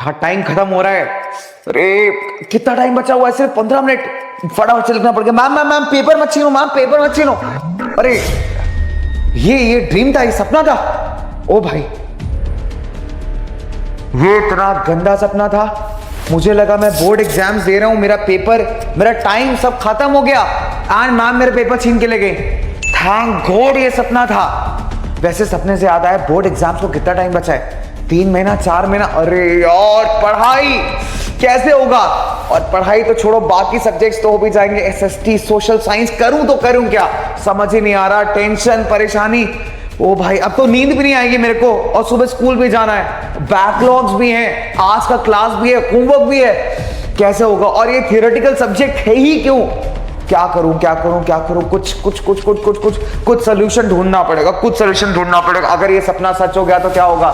हाँ, टाइम खत्म हो रहा है। अरे कितना टाइम बचा हुआ है? सिर्फ 15 मिनट। फटाफट से लिखना पड़ेगा। मैम मैम मैम पेपर मत छीनो, मैम पेपर मत छीनो। अरे ये ड्रीम था, ये सपना था। ओ भाई, ये इतना गंदा सपना था। मुझे लगा मैं बोर्ड एग्जाम्स दे रहा हूं, मेरा पेपर, मेरा टाइम सब खत्म हो गया। एंड मैम मेरे पेपर छीन के ले गई। थैंक गॉड ये सपना था। वैसे सपने से याद आया, बोर्ड एग्जाम्स को कितना टाइम बचा है? 3 महीना, 4 महीना। अरे यार, पढ़ाई कैसे होगा? और पढ़ाई तो छोड़ो, बाकी सब्जेक्ट्स तो हो भी जाएंगे। एसएसटी, सोशल साइंस करूं तो करूं क्या? समझ ही नहीं आ रहा। टेंशन, परेशानी। ओ भाई, अब तो नींद भी नहीं आएगी मेरे को, और सुबह स्कूल भी जाना है, बैकलॉग्स भी हैं, आज का क्लास भी है, होमवर्क भी है। कैसे होगा? और ये थियोरेटिकल सब्जेक्ट है ही क्यों? क्या करूं क्या करूं क्या करूं? कुछ सोल्यूशन ढूंढना पड़ेगा, कुछ सोल्यूशन ढूंढना पड़ेगा। अगर ये सपना सच हो गया तो क्या होगा?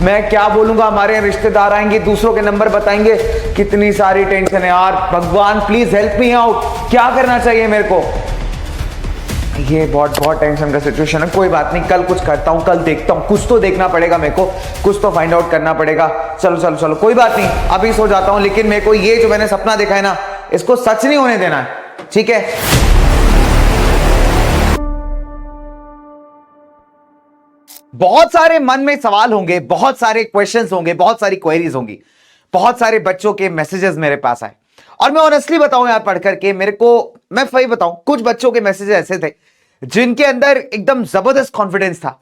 मैं क्या बोलूंगा? हमारे रिश्तेदार आएंगे, दूसरों के नंबर बताएंगे। कितनी सारी टेंशन है यार। भगवान प्लीज हेल्प मी आउट। क्या करना चाहिए मेरे को? ये बहुत टेंशन का सिचुएशन है। कोई बात नहीं, कल कुछ करता हूँ, कल देखता हूँ। कुछ तो देखना पड़ेगा मेरे को, कुछ तो फाइंड आउट करना पड़ेगा। चलो कोई बात नहीं, अभी सो जाता हूँ। लेकिन मेरे को ये जो मैंने सपना देखा है ना, इसको सच नहीं होने देना है, ठीक है? बहुत सारे मन में सवाल होंगे, बहुत सारे क्वेश्चंस होंगे, बहुत सारी क्वेरीज होंगी। बहुत सारे बच्चों के मैसेजेस मेरे पास आए, और मैं ऑनेस्टली बताऊं यार, पढ़ करके मेरे को, मैं सही बताऊं, कुछ बच्चों के मैसेजेस ऐसे थे जिनके अंदर एकदम जबरदस्त कॉन्फिडेंस था,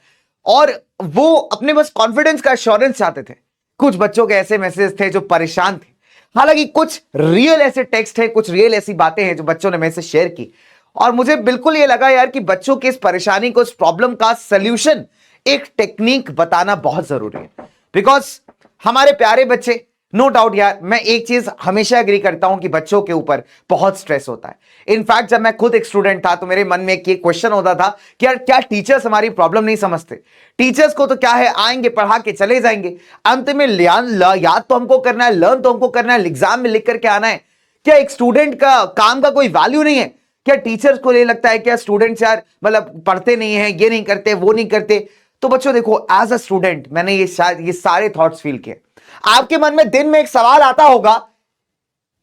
और वो अपने बस कॉन्फिडेंस का एश्योरेंस चाहते थे। कुछ बच्चों के ऐसे मैसेजेस थे जो परेशान थे। हालांकि कुछ रियल ऐसे टेक्स्ट है, कुछ रियल ऐसी बातें हैं जो बच्चों ने मेरे से शेयर की, और मुझे बिल्कुल ये लगा यार कि बच्चों की इस परेशानी को, इस प्रॉब्लम का सल्यूशन, एक टेक्निक बताना बहुत जरूरी है। बिकॉज हमारे प्यारे बच्चे, नो डाउट यार, मैं एक चीज हमेशा एग्री करता हूं कि बच्चों के ऊपर बहुत स्ट्रेस होता है। इनफैक्ट जब मैं खुद एक स्टूडेंट था तो मेरे मन में एक क्वेश्चन होता था कि यार क्या टीचर्स हमारी प्रॉब्लम नहीं समझते? टीचर्स को तो क्या है, आएंगे पढ़ा के चले जाएंगे, अंत में याद तो हमको करना है, लर्न तो हमको करना है, एग्जाम में लिख करके आना है। क्या एक स्टूडेंट का काम का कोई वैल्यू नहीं है? क्या टीचर्स को ये लगता है क्या स्टूडेंट्स यार मतलब पढ़ते नहीं है, ये नहीं करते, वो नहीं करते? तो बच्चों देखो, एज अ स्टूडेंट मैंने ये सारे थॉट्स फील किए। आपके मन में दिन में एक सवाल आता होगा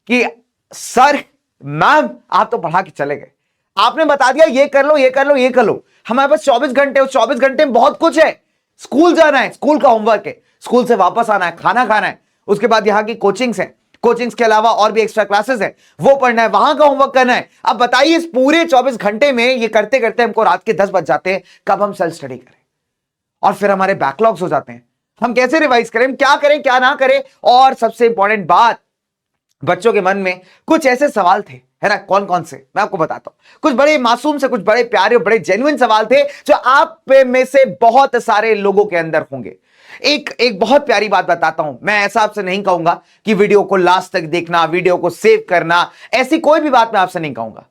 कि सर, मैम आप तो पढ़ा के चले गए, आपने बता दिया ये कर लो, ये कर लो, ये कर लो, हमारे पास 24 घंटे, उस 24 घंटे में बहुत कुछ है। स्कूल जाना है, स्कूल का होमवर्क है, स्कूल से वापस आना है, खाना खाना है, उसके बाद यहां की कोचिंग्स है, कोचिंग्स के अलावा और भी एक्स्ट्रा क्लासेस है, वो पढ़ना है, वहां का होमवर्क करना है। अब बताइए, इस पूरे 24 घंटे में ये करते करते हमको रात के 10 बज जाते हैं। कब हम सेल्फ स्टडी करें? और फिर हमारे बैकलॉग्स हो जाते हैं। हम कैसे रिवाइज करें, क्या करें, क्या ना करें? और सबसे इंपॉर्टेंट बात, बच्चों के मन में कुछ ऐसे सवाल थे, है ना? कौन कौन से, मैं आपको बताता हूं। कुछ बड़े मासूम से, कुछ बड़े प्यारे, बड़े जेन्युइन सवाल थे जो आप में से बहुत सारे लोगों के अंदर होंगे। एक बहुत प्यारी बात बताता हूं। मैं ऐसा आपसे नहीं कहूंगा कि वीडियो को लास्ट तक देखना, वीडियो को सेव करना, ऐसी कोई भी बात मैं आपसे नहीं कहूंगा।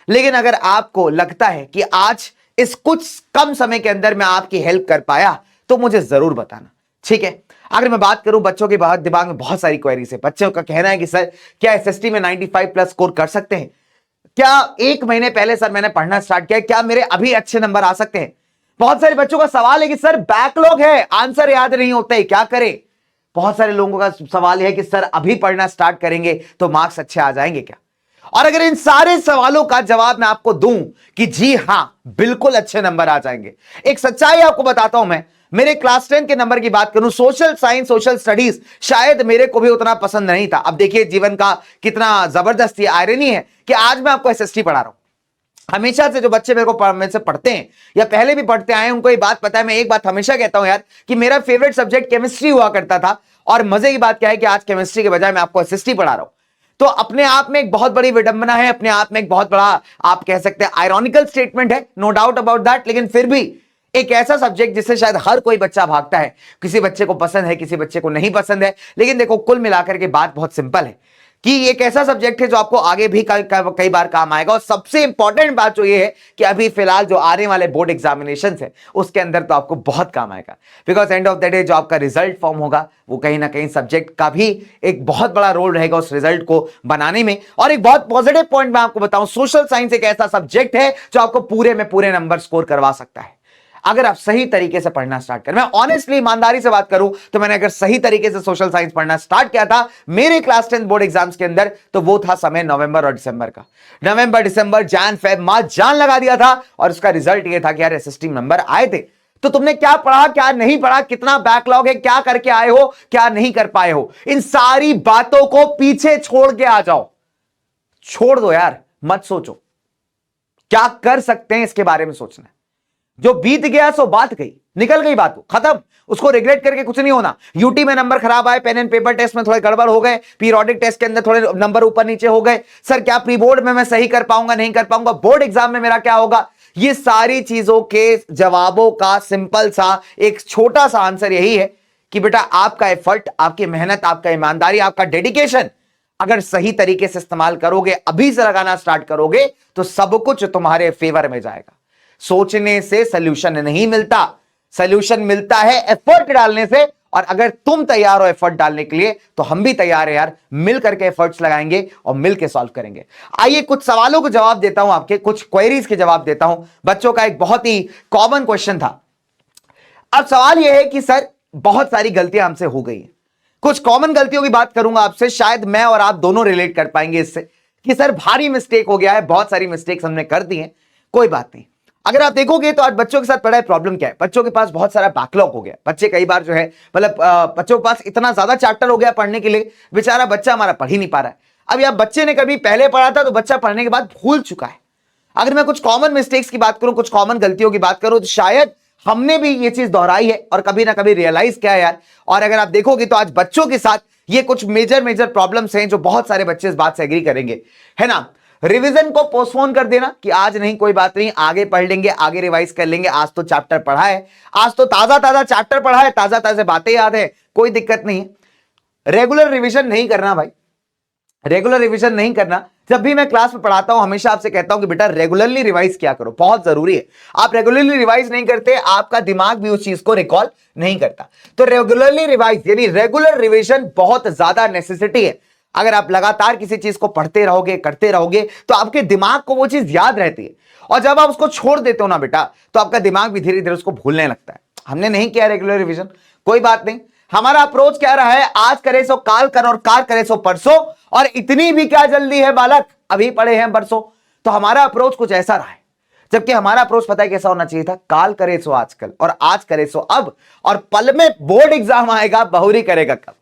लेकिन अगर आपको लगता है कि आज इस कुछ कम समय के अंदर मैं आपकी हेल्प कर पाया, तो मुझे जरूर बताना, ठीक है? अगर मैं बात करूं, बच्चों के बाद दिमाग में बहुत सारी क्वेरीज है। बच्चों का कहना है कि सर, क्या एसएसटी में 95 प्लस स्कोर कर सकते हैं? क्या 1 महीने पहले सर मैंने पढ़ना स्टार्ट किया, क्या मेरे अभी अच्छे नंबर आ सकते हैं? बहुत सारे बच्चों का सवाल है कि सर बैकलॉग है, आंसर याद नहीं होता है, क्या करें? बहुत सारे लोगों का सवाल है कि सर अभी पढ़ना स्टार्ट करेंगे तो मार्क्स अच्छे आ जाएंगे क्या? और अगर इन सारे सवालों का जवाब मैं आपको दूं कि जी हां, बिल्कुल अच्छे नंबर आ जाएंगे। एक सच्चाई आपको बताता हूं, मैं मेरे क्लास 10 के नंबर की बात करूं, सोशल साइंस, सोशल स्टडीज शायद मेरे को भी उतना पसंद नहीं था। अब देखिए जीवन का कितना जबरदस्त ये आयरनी है कि आज मैं आपको एसएसटी पढ़ा रहा हूं। हमेशा से जो बच्चे मेरे से पढ़ते हैं या पहले भी पढ़ते आए हैं, उनको ये बात पता है। मैं एक बात हमेशा कहता हूं यार कि मेरा फेवरेट सब्जेक्ट केमिस्ट्री हुआ करता था, और मजे की बात क्या है कि आज केमिस्ट्री के बजाय मैं आपको एसएसटी पढ़ा रहा हूं। तो अपने आप में एक बहुत बड़ी विडंबना है, अपने आप में एक बहुत बड़ा, आप कह सकते हैं, आयरॉनिकल स्टेटमेंट है, नो डाउट अबाउट दैट। लेकिन फिर भी एक ऐसा सब्जेक्ट जिससे शायद हर कोई बच्चा भागता है। किसी बच्चे को पसंद है, किसी बच्चे को नहीं पसंद है। लेकिन देखो, कुल मिलाकर के बात बहुत सिंपल है कि एक ऐसा सब्जेक्ट है जो आपको आगे भी कई बार काम आएगा। और सबसे इंपॉर्टेंट बात जो ये है कि अभी फिलहाल जो आने वाले बोर्ड एग्जामिनेशन है, उसके अंदर तो आपको बहुत काम आएगा। Because end of the day जो आपका रिजल्ट फॉर्म होगा, वो कहीं ना कहीं सब्जेक्ट का भी एक बहुत बड़ा रोल रहेगा उस रिजल्ट को बनाने में। और एक बहुत पॉजिटिव पॉइंट मैं आपको बताऊं, सोशल साइंस एक ऐसा सब्जेक्ट है जो आपको पूरे में पूरे नंबर स्कोर करवा सकता है। अगर आप सही तरीके से पढ़ना स्टार्ट करें। मैं ऑनेस्टली ईमानदारी से बात करूं तो मैंने अगर सही तरीके से सोशल साइंस पढ़ना स्टार्ट किया था मेरे क्लास 10 बोर्ड एग्जाम्स के अंदर, तो वो था समय नवंबर और दिसंबर का। नवंबर, दिसंबर, जान, फेब, मार्च, जान लगा दिया था और उसका रिजल्ट ये था कि यार एसएसटी नंबर आए थे। तो तुमने क्या पढ़ा, क्या नहीं पढ़ा, कितना बैकलॉग है, क्या करके आए हो, क्या नहीं कर पाए हो, इन सारी बातों को पीछे छोड़ के आ जाओ। छोड़ दो यार, मत सोचो क्या कर सकते हैं, इसके बारे में सोचना है। जो बीत गया सो बात गई, निकल गई बात, खत्म। उसको रिग्रेट करके कुछ नहीं होना। यूटी में नंबर खराब आए, पेन एंड पेपर टेस्ट में थोड़े गड़बड़ हो गए, पीरियोडिक टेस्ट के अंदर थोड़े नंबर ऊपर नीचे हो गए, सर क्या प्री बोर्ड में मैं सही कर पाऊंगा, नहीं कर पाऊंगा, बोर्ड एग्जाम में मेरा क्या होगा, ये सारी चीजों के जवाबों का सिंपल सा एक छोटा सा आंसर यही है कि बेटा आपका एफर्ट, आपकी मेहनत, आपका ईमानदारी, आपका डेडिकेशन अगर सही तरीके से इस्तेमाल करोगे, अभी से लगाना स्टार्ट करोगे, तो सब कुछ तुम्हारे फेवर में जाएगा। सोचने से सोल्यूशन नहीं मिलता, सोल्यूशन मिलता है एफर्ट डालने से। और अगर तुम तैयार हो एफर्ट डालने के लिए तो हम भी तैयार है यार, मिल करके एफर्ट्स लगाएंगे और मिल के सॉल्व करेंगे। आइए कुछ सवालों को जवाब देता हूं, आपके कुछ क्वेरीज के जवाब देता हूं। बच्चों का एक बहुत ही कॉमन क्वेश्चन था। अब सवाल यह है कि सर बहुत सारी गलतियां हमसे हो गई हैं, कुछ कॉमन गलतियों की बात करूंगा आपसे, शायद मैं और आप दोनों रिलेट कर पाएंगे इससे कि सर भारी मिस्टेक हो गया है, बहुत सारी मिस्टेक्स हमने कर दी हैं। कोई बात नहीं, अगर आप देखोगे तो आज बच्चों के साथ पढ़ाई प्रॉब्लम क्या है, बच्चों के पास बहुत सारा बैकलॉग हो गया। बच्चे कई बार जो है मतलब बच्चों के पास इतना ज्यादा चैप्टर हो गया पढ़ने के लिए, बेचारा बच्चा हमारा पढ़ ही नहीं पा रहा है। अब यार बच्चे ने कभी पहले पढ़ा था तो बच्चा पढ़ने के बाद भूल चुका है। अगर मैं कुछ कॉमन मिस्टेक्स की बात करूं, कुछ कॉमन गलतियों की बात करूं, तो शायद हमने भी ये चीज दोहराई है और कभी ना कभी रियलाइज किया है यार। और अगर आप देखोगे तो आज बच्चों के साथ ये कुछ मेजर प्रॉब्लम्स हैं जो बहुत सारे बच्चे इस बात से एग्री करेंगे, है ना। रिवीजन को पोस्टपोन कर देना कि आज नहीं, कोई बात नहीं, आगे पढ़ लेंगे, आगे रिवाइज कर लेंगे, आज तो चैप्टर पढ़ा है, आज तो ताजा ताजा चैप्टर पढ़ा है, ताजा ताजा बातें याद है, कोई दिक्कत नहीं है। रेगुलर रिवीजन नहीं करना भाई, रेगुलर रिवीजन नहीं करना। जब भी मैं क्लास में पढ़ाता हूं हमेशा आपसे कहता हूं कि बेटा रेगुलरली रिवाइज क्या करो, बहुत जरूरी है। आप रेगुलरली रिवाइज नहीं करते, आपका दिमाग भी उस चीज को रिकॉल नहीं करता। तो रेगुलरली रिवाइज यानी रेगुलर रिवीजन बहुत ज्यादा नेसेसिटी है। अगर आप लगातार किसी चीज को पढ़ते रहोगे, करते रहोगे, तो आपके दिमाग को वो चीज याद रहती है। और जब आप उसको छोड़ देते हो ना बेटा, तो आपका दिमाग भी धीरे धीरे उसको भूलने लगता है। हमने नहीं किया रेगुलर रिवीजन, कोई बात नहीं। हमारा अप्रोच क्या रहा है, आज करे सो काल कर और काल करे सो परसों, और इतनी भी क्या जल्दी है बालक, अभी पढ़े हैं परसों। तो हमारा अप्रोच कुछ ऐसा रहा है, जबकि हमारा अप्रोच पता है कैसा होना चाहिए था, काल करे सो आजकल और आज करे सो अब, और पल में बोर्ड एग्जाम आएगा, बहुरी करेगा कब।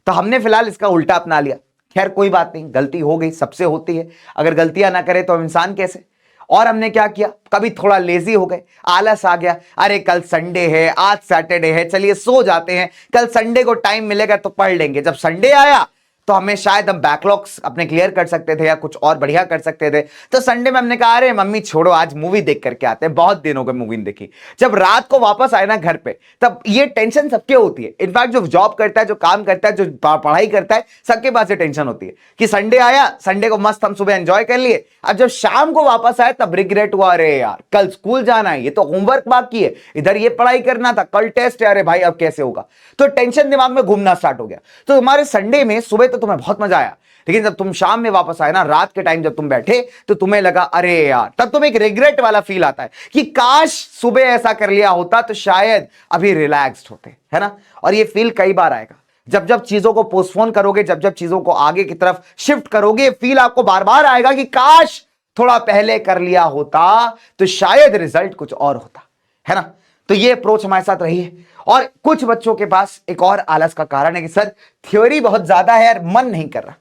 तो हमने फिलहाल इसका उल्टा अपना लिया। खैर कोई बात नहीं, गलती हो गई, सबसे होती है, अगर गलतियां ना करे तो हम इंसान कैसे। और हमने क्या किया, कभी थोड़ा लेजी हो गए, आलस आ गया, अरे कल संडे है, आज सैटरडे है, चलिए सो जाते हैं, कल संडे को टाइम मिलेगा तो पढ़ लेंगे। जब संडे आया तो हमें शायद हम बैकलॉग्स अपने क्लियर कर सकते थे या कुछ और बढ़िया कर सकते थे, तो संडे में हमने कहा अरे मम्मी छोड़ो आज मूवी देख करके आते हैं, बहुत दिन हो गए मूवी देखी। जब रात को वापस आए ना घर पे, तब ये टेंशन सबके होती है। इनफैक्ट जो जॉब करता है, जो काम करता है, जो पढ़ाई करता है, सबके पास ये टेंशन होती है कि संडे आया, संडे को मस्त हम सुबह एंजॉय कर लिए, अब जब शाम को वापस आए तब रिग्रेट हुआ, अरे यार कल स्कूल जाना है, ये तो होमवर्क बाकी है, इधर ये पढ़ाई करना था, कल टेस्ट है, अरे भाई अब कैसे होगा। तो टेंशन दिमाग में घूमना स्टार्ट हो गया। तो तुम्हारे संडे में सुबह तो तुम्हें बहुत मजा आया, लेकिन जब तुम शाम में वापस आए ना, रात के टाइम जब तुम बैठे, तो तुम्हें लगा अरे यार, तब तुम्हें एक रिग्रेट वाला फील आता है कि काश सुबह ऐसा कर लिया होता तो शायद अभी रिलैक्स्ड होते, है ना। और ये फील कई बार आएगा, जब जब चीजों को पोस्टपोन करोगे, जब जब चीजों को आगे की तरफ शिफ्ट करोगे, फील आपको बार बार आएगा कि काश थोड़ा पहले कर लिया होता तो शायद रिजल्ट कुछ और होता, है ना। तो ये अप्रोच हमारे साथ रही है। और कुछ बच्चों के पास एक और आलस का कारण है कि सर थ्योरी बहुत ज्यादा है यार, मन नहीं कर रहा,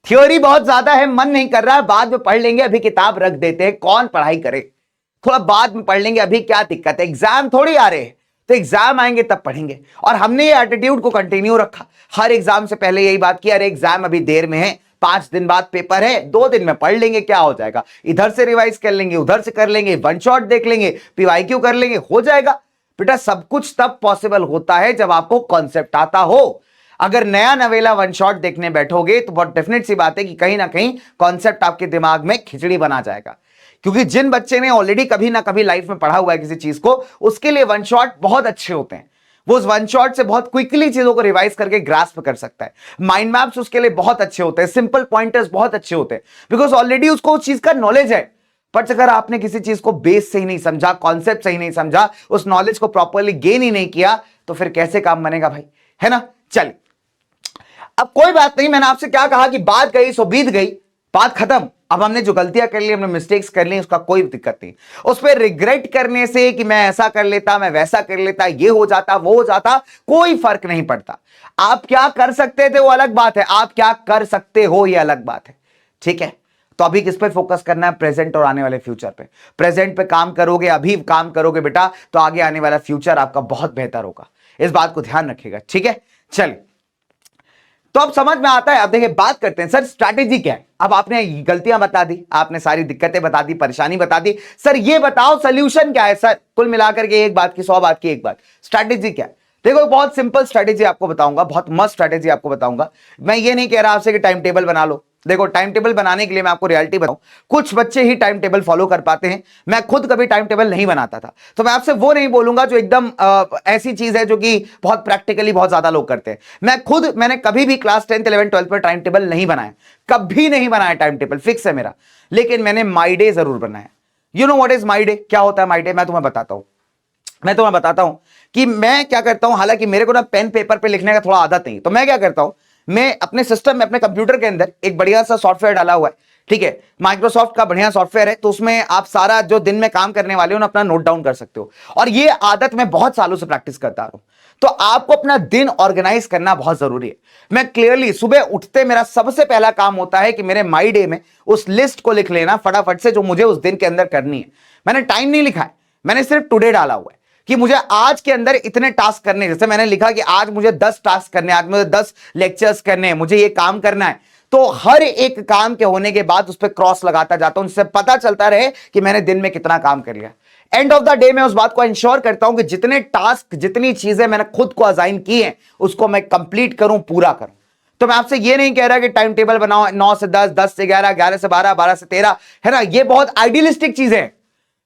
थ्योरी बहुत ज्यादा है, मन नहीं कर रहा, बाद में पढ़ लेंगे, अभी किताब रख देते हैं, कौन पढ़ाई करे, थोड़ा बाद में पढ़ लेंगे, अभी क्या दिक्कत है, एग्जाम थोड़ी आ रहे हैं, तो एग्जाम आएंगे तब पढ़ेंगे। और हमने ये एटीट्यूड को कंटिन्यू रखा, हर एग्जाम से पहले यही बात की, अरे एग्जाम अभी देर में है, 5 दिन बाद पेपर है, 2 दिन में पढ़ लेंगे, क्या हो जाएगा, इधर से रिवाइज कर लेंगे, उधर से कर लेंगे, वन शॉट देख लेंगे, पीवाईक्यू कर लेंगे, हो जाएगा। बेटा सब कुछ तब पॉसिबल होता है जब आपको कॉन्सेप्ट आता हो। अगर नया नवेला वन शॉट देखने बैठोगे तो बहुत डेफिनेट सी बात है कि कहीं ना कहीं कॉन्सेप्ट आपके दिमाग में खिचड़ी बना जाएगा। क्योंकि जिन बच्चे ने ऑलरेडी कभी ना कभी लाइफ में पढ़ा हुआ है किसी चीज को, उसके लिए वन शॉट बहुत अच्छे होते हैं, वो उस वन शॉट से बहुत क्विकली चीजों को रिवाइज करके ग्रास्प कर सकता है। माइंड मैप्स उसके लिए बहुत अच्छे होते हैं, सिंपल पॉइंटर्स बहुत अच्छे होते हैं, बिकॉज ऑलरेडी उसको उस चीज का नॉलेज है। बट अगर आपने किसी चीज को बेस से ही नहीं समझा, कॉन्सेप्ट से ही नहीं समझा, उस नॉलेज को प्रॉपरली गेन ही नहीं किया, तो फिर कैसे काम बनेगा भाई, है ना। चलिए अब कोई बात नहीं, मैंने आपसे क्या कहा कि बात गई सो बीत गई, बात खत्म। अब हमने जो गलतियां कर ली, हमने मिस्टेक्स कर ली, उसका कोई दिक्कत नहीं। उस पर रिग्रेट करने से कि मैं ऐसा कर लेता, मैं वैसा कर लेता, ये हो जाता, वो हो जाता, कोई फर्क नहीं पड़ता। आप क्या कर सकते थे वो अलग बात है, आप क्या कर सकते हो ये अलग बात है, ठीक है। तो अभी किस पे फोकस करना है, प्रेजेंट और आने वाले फ्यूचर पे। प्रेजेंट पे काम करोगे, अभी काम करोगे बेटा, तो आगे आने वाला फ्यूचर आपका बहुत बेहतर होगा, इस बात को ध्यान रखिएगा, ठीक है। चलिए तो अब समझ में आता है। अब देखिए बात करते हैं, सर स्ट्रैटेजी क्या है। अब आपने गलतियां बता दी, आपने सारी दिक्कतें बता दी, परेशानी बता दी, सर ये बताओ सोल्यूशन क्या है। सर कुल मिलाकर के एक बात की 100 बात की एक बात, स्ट्रैटेजी क्या है। देखो बहुत सिंपल स्ट्रैटेजी आपको बताऊंगा, बहुत मस्त स्ट्रैटेजी आपको बताऊंगा। मैं ये नहीं कह रहा आपसे कि टाइम टेबल बना लो। देखो टाइम टेबल बनाने के लिए मैं आपको रियलिटी बताऊं, कुछ बच्चे ही टाइम टेबल फॉलो कर पाते हैं। मैं खुद कभी टाइम टेबल नहीं बनाता था, तो मैं आपसे वो नहीं बोलूंगा जो एकदम ऐसी चीज है जो कि बहुत प्रैक्टिकली बहुत ज्यादा लोग करते हैं। मैंने कभी भी क्लास 10th 11th 12th पर टाइम टेबल नहीं बनाया, कभी नहीं बनाया। टाइम टेबल फिक्स है मेरा, लेकिन मैंने माई डे जरूर बनाया। You know what is my day, क्या होता है माई डे, मैं तुम्हें बताता हूं कि मैं क्या करता हूं। हालांकि मेरे को ना पेन पेपर पे लिखने का थोड़ा आदत नहीं, तो मैं क्या करता हूं, मैं अपने सिस्टम में, अपने कंप्यूटर के अंदर एक बढ़िया सा सॉफ्टवेयर डाला हुआ है, ठीक है। माइक्रोसॉफ्ट का बढ़िया सॉफ्टवेयर है, तो उसमें आप सारा जो दिन में काम करने वाले हो ना अपना नोट डाउन कर सकते हो। और ये आदत मैं बहुत सालों से प्रैक्टिस करता आ रहा हूं। तो आपको अपना दिन ऑर्गेनाइज करना बहुत जरूरी है। मैं क्लियरली सुबह उठते मेरा सबसे पहला काम होता है कि मेरे माई डे में उस लिस्ट को लिख लेना फटाफट से, जो मुझे उस दिन के अंदर करनी है। मैंने टाइम नहीं लिखा है, मैंने सिर्फ टुडे डाला हुआ है कि मुझे आज के अंदर इतने टास्क करने। जैसे मैंने लिखा कि आज मुझे 10 टास्क करने, आज मुझे 10 लेक्चर्स करने हैं, मुझे ये काम करना है। तो हर एक काम के होने के बाद उस पर क्रॉस लगाता जाता हूं, जिससे पता चलता रहे कि मैंने दिन में कितना काम कर लिया। एंड ऑफ द डे में उस बात को इंश्योर करता हूं कि जितने टास्क, जितनी चीजें मैंने खुद को असाइन की हैं, उसको मैं कंप्लीट करूं, पूरा करूं। तो मैं आपसे ये नहीं कह रहा कि टाइम टेबल बनाओ 9 से 10, 10 से 11, 11 से 12, 12 से 13, है ना। ये बहुत आइडियलिस्टिक चीजें हैं,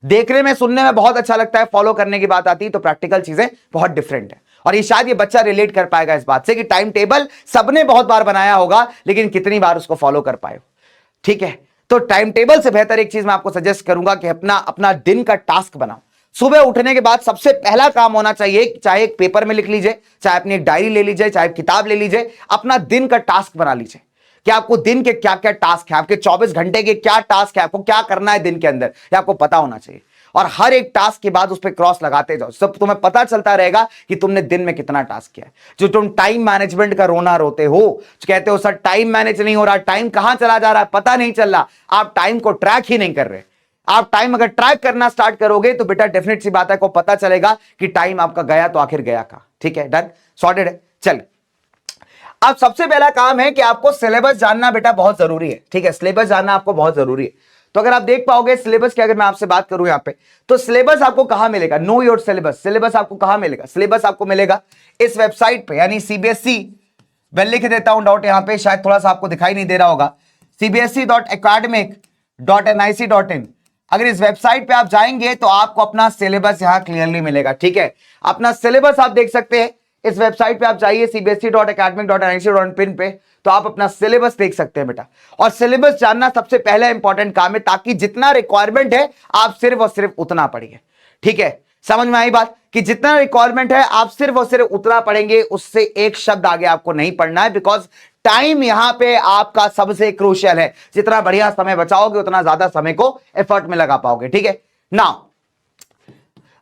देखने में सुनने में बहुत अच्छा लगता है, फॉलो करने की बात आती है तो प्रैक्टिकल चीजें बहुत डिफरेंट है। और ये शायद ये बच्चा रिलेट कर पाएगा इस बात से कि टाइम टेबल सबने बहुत बार बनाया होगा, लेकिन कितनी बार उसको फॉलो कर पाए, ठीक है। तो टाइम टेबल से बेहतर एक चीज मैं आपको सजेस्ट करूंगा कि अपना दिन का टास्क बनाओ। सुबह उठने के बाद सबसे पहला काम होना चाहिए, चाहे एक पेपर में लिख लीजिए, चाहे अपनी एक डायरी ले लीजिए, चाहे किताब ले लीजिए, अपना दिन का टास्क बना लीजिए कि आपको दिन के क्या क्या टास्क है, आपके 24 घंटे के क्या टास्क है, आपको क्या करना है दिन के अंदर, ये आपको पता होना चाहिए। और हर एक टास्क के बाद उस पर क्रॉस लगाते जाओ, सब तुम्हें पता चलता रहेगा कि तुमने दिन में कितना टास्क किया है। जो तुम टाइम मैनेजमेंट का रोना रोते हो, कहते हो सर टाइम मैनेज नहीं हो रहा, टाइम कहां चला जा रहा है पता नहीं चल रहा, आप टाइम को ट्रैक ही नहीं कर रहे। आप टाइम अगर ट्रैक करना स्टार्ट करोगे तो बेटा डेफिनेट सी बात है, को पता चलेगा कि टाइम आपका गया तो आखिर गया कहां, ठीक है। डन, सॉर्टेड है। चल अब सबसे पहला काम है कि आपको सिलेबस जानना बेटा बहुत जरूरी है, ठीक है। सिलेबस जानना आपको बहुत जरूरी है। तो अगर आप देख पाओगे सिलेबस की, अगर मैं आपसे बात करूं यहां पे, तो सिलेबस आपको कहां मिलेगा, नो योर सिलेबस। सिलेबस आपको कहां मिलेगा, सिलेबस आपको मिलेगा इस वेबसाइट पे, यानी सीबीएसई। मैं लिख देता हूं डॉट, यहां पे शायद थोड़ा सा आपको दिखाई नहीं दे रहा होगा, cbse.academic.nic.in। अगर इस वेबसाइट पे आप जाएंगे तो आपको अपना सिलेबस यहां क्लियरली मिलेगा, ठीक है। अपना सिलेबस आप देख सकते हैं इस वेबसाइट पे, आप जाइए cbse.academic.nic.in पे, तो आप अपना सिलेबस देख सकते हैं बेटा। और सिलेबस जानना सबसे पहला इंपॉर्टेंट काम है, ताकि जितना रिक्वायरमेंट है आप सिर्फ और सिर्फ उतना पढ़िए, ठीक है। समझ में आई बात कि जितना रिक्वायरमेंट है आप सिर्फ और सिर्फ उतना पढ़ेंगे, उससे एक शब्द आगे आपको नहीं पढ़ना है, बिकॉज टाइम यहां पे आपका सबसे क्रूशियल है। जितना बढ़िया समय बचाओगे उतना ज्यादा समय को एफर्ट में लगा पाओगे, ठीक है ना।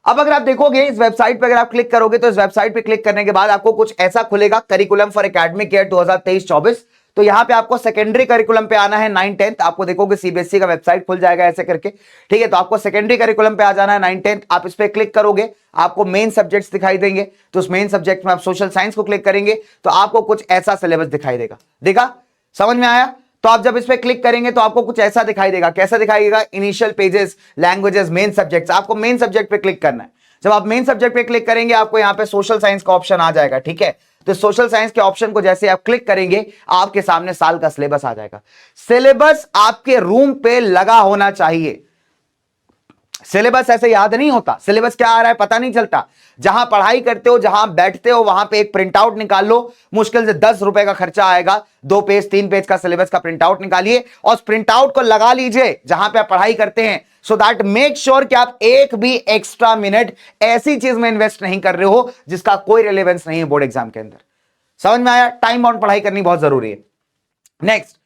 अब अगर आप देखोगे इस वेबसाइट पे, अगर आप क्लिक करोगे तो इस वेबसाइट पे क्लिक करने के बाद आपको कुछ ऐसा खुलेगा, करिकुलम फॉर एकेडमिक ईयर 2023-24। तो यहां पे आपको सेकेंडरी करिकुलम पे आना है, 9th 10th। आपको देखोगे सीबीएसई का वेबसाइट खुल जाएगा ऐसे करके, ठीक है। तो आपको सेकेंडरी करिकुलम पे आ जाना है, 9th 10th। आप इस पे क्लिक करोगे, आपको मेन सब्जेक्ट्स दिखाई देंगे। तो उस मेन सब्जेक्ट में आप सोशल साइंस को क्लिक करेंगे तो आपको कुछ ऐसा सिलेबस दिखाई देगा। देखा, समझ में आया। तो आप जब इस पे क्लिक करेंगे तो आपको कुछ ऐसा दिखाई देगा। कैसा दिखाएगा, initial pages, languages, main subjects. आपको मेन सब्जेक्ट पे क्लिक करना है। जब आप मेन सब्जेक्ट पे क्लिक करेंगे आपको यहां पे सोशल साइंस का ऑप्शन आ जाएगा, ठीक है। तो सोशल साइंस के ऑप्शन को जैसे आप क्लिक करेंगे आपके सामने साल का सिलेबस आ जाएगा। सिलेबस आपके रूम पे लगा होना चाहिए। सिलेबस ऐसे याद नहीं होता, सिलेबस क्या आ रहा है पता नहीं चलता। जहां पढ़ाई करते हो, जहां बैठते हो, वहां पे एक प्रिंट आउट निकाल लो, मुश्किल से 10 रुपए का खर्चा आएगा, 2 पेज 3 पेज का सिलेबस का प्रिंट आउट निकालिए और उस प्रिंट आउट को लगा लीजिए जहां पे आप पढ़ाई करते हैं, सो दैट मेक श्योर कि आप एक भी एक्स्ट्रा मिनट ऐसी चीज में इन्वेस्ट नहीं कर रहे हो जिसका कोई रिलेवेंस नहीं है बोर्ड एग्जाम के अंदर। समझ में आया? टाइम बाउंड पढ़ाई करनी बहुत जरूरी है। नेक्स्ट,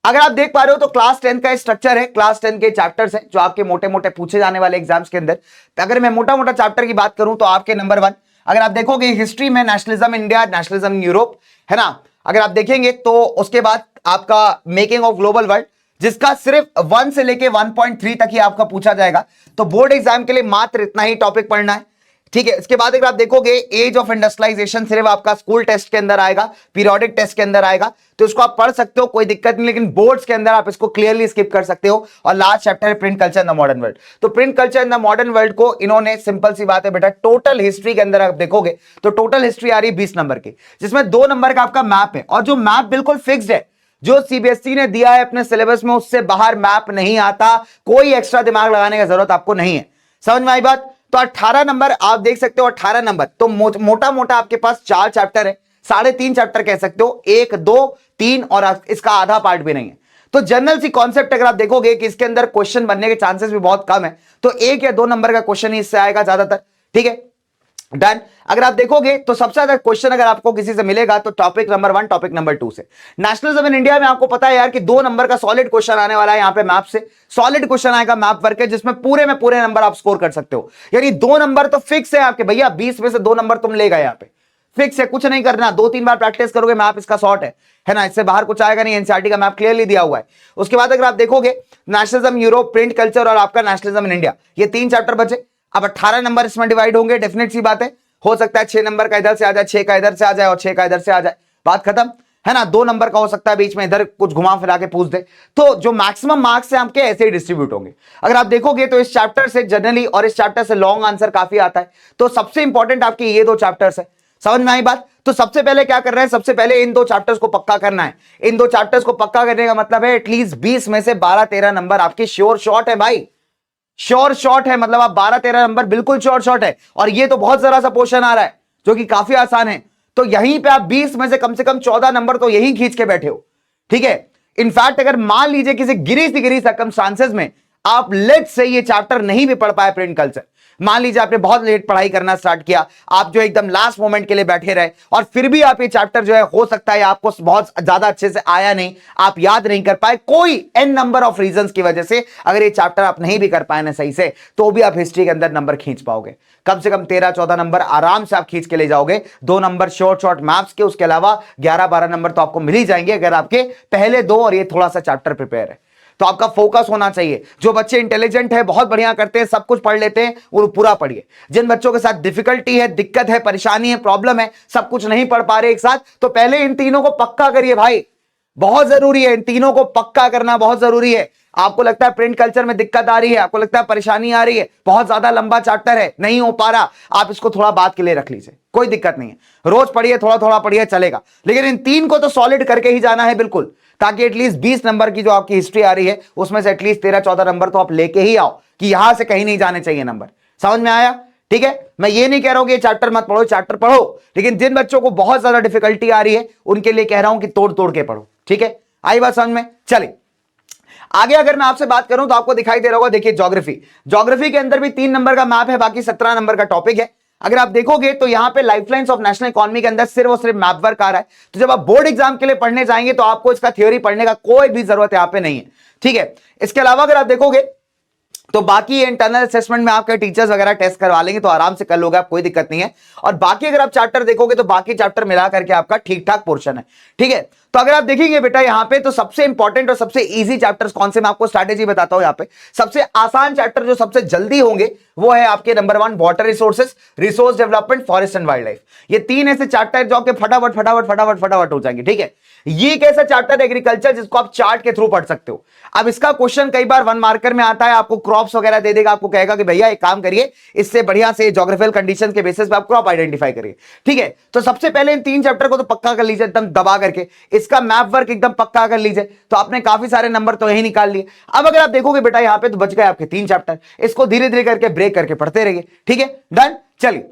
अगर आप देख पा रहे हो तो क्लास 10 का स्ट्रक्चर है, क्लास 10 के चैप्टर्स हैं जो आपके मोटे मोटे पूछे जाने वाले एग्जाम्स के अंदर। तो अगर मैं मोटा मोटा चैप्टर की बात करूं तो आपके नंबर 1 अगर आप देखोगे हिस्ट्री में नेशनलिज्म इंडिया, नेशनलिज्म यूरोप, है ना, अगर आप देखेंगे तो उसके बाद आपका मेकिंग ऑफ ग्लोबल वर्ल्ड, जिसका सिर्फ 1 से लेके 1.3 तक ही आपका पूछा जाएगा। तो बोर्ड एग्जाम के लिए मात्र इतना ही टॉपिक पढ़ना है, ठीक है। इसके बाद अगर आप देखोगे एज ऑफ इंडस्ट्रियलाइजेशन सिर्फ आपका स्कूल टेस्ट के अंदर आएगा, पीरियोडिक टेस्ट के अंदर आएगा, तो इसको आप पढ़ सकते हो, कोई दिक्कत नहीं, लेकिन बोर्ड्स के अंदर आप इसको क्लियरली स्किप कर सकते हो। और लास्ट चैप्टर है print culture in the modern world. तो print culture in the modern world को इन्होंने, सिंपल सी बात है बेटा, टोटल हिस्ट्री के अंदर आप देखोगे तो टोटल हिस्ट्री आ रही है 20 नंबर की, जिसमें 2 नंबर का आपका मैप है, और जो मैप बिल्कुल फिक्स्ड है, जो सीबीएसई ने दिया है अपने सिलेबस में, उससे बाहर मैप नहीं आता, कोई एक्स्ट्रा दिमाग लगाने की जरूरत आपको नहीं है। समझ में आई बात? तो 18 नंबर आप देख सकते हो, 18 नंबर तो मोटा मोटा आपके पास 4 चैप्टर है, 3.5 चैप्टर कह सकते हो, 1 2 3 और इसका आधा पार्ट भी नहीं है। तो जनरल सी कॉन्सेप्ट अगर आप देखोगे कि इसके अंदर क्वेश्चन बनने के चांसेस भी बहुत कम है, तो 1 या 2 नंबर का क्वेश्चन ही इससे आएगा ज्यादातर, ठीक है, डन। अगर आप देखोगे तो सबसे ज्यादा क्वेश्चन अगर आपको किसी से मिलेगा तो टॉपिक नंबर 1, टॉपिक नंबर 2 से। नेशनलिज्म इन इंडिया में आपको पता है यार कि 2 नंबर का सॉलिड क्वेश्चन आने वाला है, यहां पे मैप से सॉलिड क्वेश्चन आएगा, मैप वर्क है, जिसमें पूरे में पूरे नंबर आप स्कोर कर सकते हो। यानी 2 नंबर तो फिक्स है आपके भैया, 20 में से 2 नंबर तुम ले गए, यहां पे फिक्स है, कुछ नहीं करना, 2-3 बार प्रैक्टिस करोगे, मैप इसका शॉर्ट है ना, इससे बाहर कुछ आएगा नहीं, एनसीईआरटी का मैप क्लियरली दिया हुआ है। उसके बाद अगर आप देखोगे नेशनलिज्म यूरोप, प्रिंट कल्चर और आपका नेशनलिज्म इन इंडिया, ये 3 चैप्टर बचे। अब 18 नंबर इसमें डिवाइड होंगे, डेफिनेट सी बात है, हो सकता है 6 नंबर का इधर से आ जाए, 6 का इधर से आ जाए और 6 का इधर से आ जाए, बात खत्म, है ना। 2 नंबर का हो सकता है बीच में इधर कुछ घुमा फिरा के पूछ दे, तो जो मैक्सिमम मार्क्स है आपके ऐसे ही डिस्ट्रीब्यूट होंगे। अगर आप देखोगे तो इस चैप्टर से जनरली और इस चैप्टर से लॉन्ग आंसर काफी आता है, तो सबसे इंपॉर्टेंट आपके ये 2 चैप्टर्स है। समझ में आई बात? तो सबसे पहले क्या कर रहे हैं, सबसे पहले इन 2 चैप्टर्स को पक्का करना है। इन 2 चैप्टर्स को पक्का करने का मतलब है एटलीस्ट 20 में से 12-13 नंबर आपके श्योर शॉट है भाई, श्योर शॉट है, मतलब आप 12-13 नंबर बिल्कुल श्योर शॉट है। और ये तो बहुत जरा सा पोर्शन आ रहा है जो कि काफी आसान है, तो यहीं पे आप 20 में से कम 14 नंबर तो यहीं खींच के बैठे हो, ठीक है। इनफैक्ट अगर मान लीजिए किसी गिरी सर्कमस्टांसेस में आप लेट्स से ये चैप्टर नहीं भी पढ़ पाए, प्रिंट कल्चर, मान लीजिए आपने बहुत लेट पढ़ाई करना स्टार्ट किया, आप जो एकदम लास्ट मोमेंट के लिए बैठे रहे, और फिर भी आप ये चैप्टर जो है हो सकता है आपको बहुत ज्यादा अच्छे से आया नहीं, आप याद नहीं कर पाए, कोई एन नंबर ऑफ रीजंस की वजह से, अगर ये चैप्टर आप नहीं भी कर पाए ना सही से, तो भी आप हिस्ट्री के अंदर नंबर खींच पाओगे, कम से कम 13-14 नंबर आराम से आप खींच के ले जाओगे। 2 नंबर शॉर्ट मैप्स के, उसके अलावा 11-12 नंबर तो आपको मिल ही जाएंगे अगर आपके पहले 2 और ये थोड़ा सा चैप्टर प्रिपेयर है। तो आपका फोकस होना चाहिए। जो बच्चे इंटेलिजेंट है, बहुत बढ़िया करते हैं, सब कुछ पढ़ लेते हैं, वो पूरा पढ़िए। जिन बच्चों के साथ डिफिकल्टी है, दिक्कत है, परेशानी है, प्रॉब्लम है, सब कुछ नहीं पढ़ पा रहे एक साथ, तो पहले इन तीनों को पक्का करिए भाई, बहुत जरूरी है, इन तीनों को पक्का करना बहुत जरूरी है। आपको लगता है प्रिंट कल्चर में दिक्कत आ रही है, आपको लगता है परेशानी आ रही है, बहुत ज्यादा लंबा चैप्टर है, नहीं हो पा रहा, आप इसको थोड़ा बात के लिए रख लीजिए, कोई दिक्कत नहीं है, रोज पढ़िए, थोड़ा थोड़ा पढ़िए, चलेगा, लेकिन इन 3 को तो सॉलिड करके ही जाना है बिल्कुल, ताकि एटलीस्ट 20 नंबर की जो आपकी हिस्ट्री आ रही है उसमें से एटलीस्ट 13-14 नंबर तो आप लेके ही आओ, कि यहां से कहीं नहीं जाने चाहिए नंबर। समझ में आया? ठीक है, मैं ये नहीं कह रहा हूं कि चैप्टर मत पढ़ो, चैप्टर पढ़ो, लेकिन जिन बच्चों को बहुत ज्यादा डिफिकल्टी आ रही है उनके लिए कह रहा हूं कि तोड़ तोड़ के पढ़ो, ठीक है। आई बात समझ में? चलिए आगे अगर मैं आपसे बात करूं तो आपको दिखाई दे रहा होगा, देखिए ज्योग्राफी के अंदर भी 3 नंबर का मैप है, बाकी 17 नंबर का टॉपिक है। अगर आप देखोगे तो यहां पे लाइफलाइंस ऑफ नेशनल इकोनॉमी के अंदर सिर्फ और सिर्फ मैप वर्क आ रहा है, तो जब आप बोर्ड एग्जाम के लिए पढ़ने जाएंगे तो आपको इसका थ्योरी पढ़ने का कोई भी जरूरत यहां पे नहीं है, ठीक है। इसके अलावा अगर आप देखोगे तो बाकी इंटरनल असेसमेंट में आपके टीचर्स वगैरह टेस्ट करवा लेंगे, तो आराम से कर लोगे आप, कोई दिक्कत नहीं है। और बाकी अगर आप चैप्टर देखोगे तो बाकी चैप्टर मिला करके आपका ठीक ठाक पोर्शन है, ठीक है। तो अगर आप देखेंगे बेटा यहां पे तो सबसे इंपॉर्टेंट और सबसे इजी चैप्टर्स कौन से, मैं आपको स्ट्रैटेजी बताता हूं। यहां पे सबसे आसान चैप्टर जो सबसे जल्दी होंगे वो है आपके number 1 water resources, resource development, forest and wild life. ये 3 ऐसे चैप्टर जो आपके फटाफट फटाफट फटाफट फटाफट हो जाएंगे, ठीक है। ये एक ऐसा चैप्टर एग्रीकल्चर जिसको आप चार्ट के थ्रू पढ़ सकते हो। अब इसका क्वेश्चन कई बार 1 मार्कर में आता है, आपको क्रॉप्स वगैरह दे देगा, आपको कहेगा कि भैया एक काम करिए, इससे बढ़िया से ज्योग्राफिकल कंडीशन के बेसिस पे आप क्रॉप आइडेंटिफाई करिए। ठीक है, तो सबसे पहले इन 3 चैप्टर को तो पक्का कर लीजिए एकदम दबा करके, इसका मैप वर्क एकदम पक्का कर लीजिए, तो आपने काफी सारे नंबर तो यही निकाल लिए। अब अगर आप देखोगे बेटा यहां पे तो बच गए आपके 3 चैप्टर, इसको धीरे धीरे करके ब्रेक करके पढ़ते रहिए। ठीक है, डन। चलिए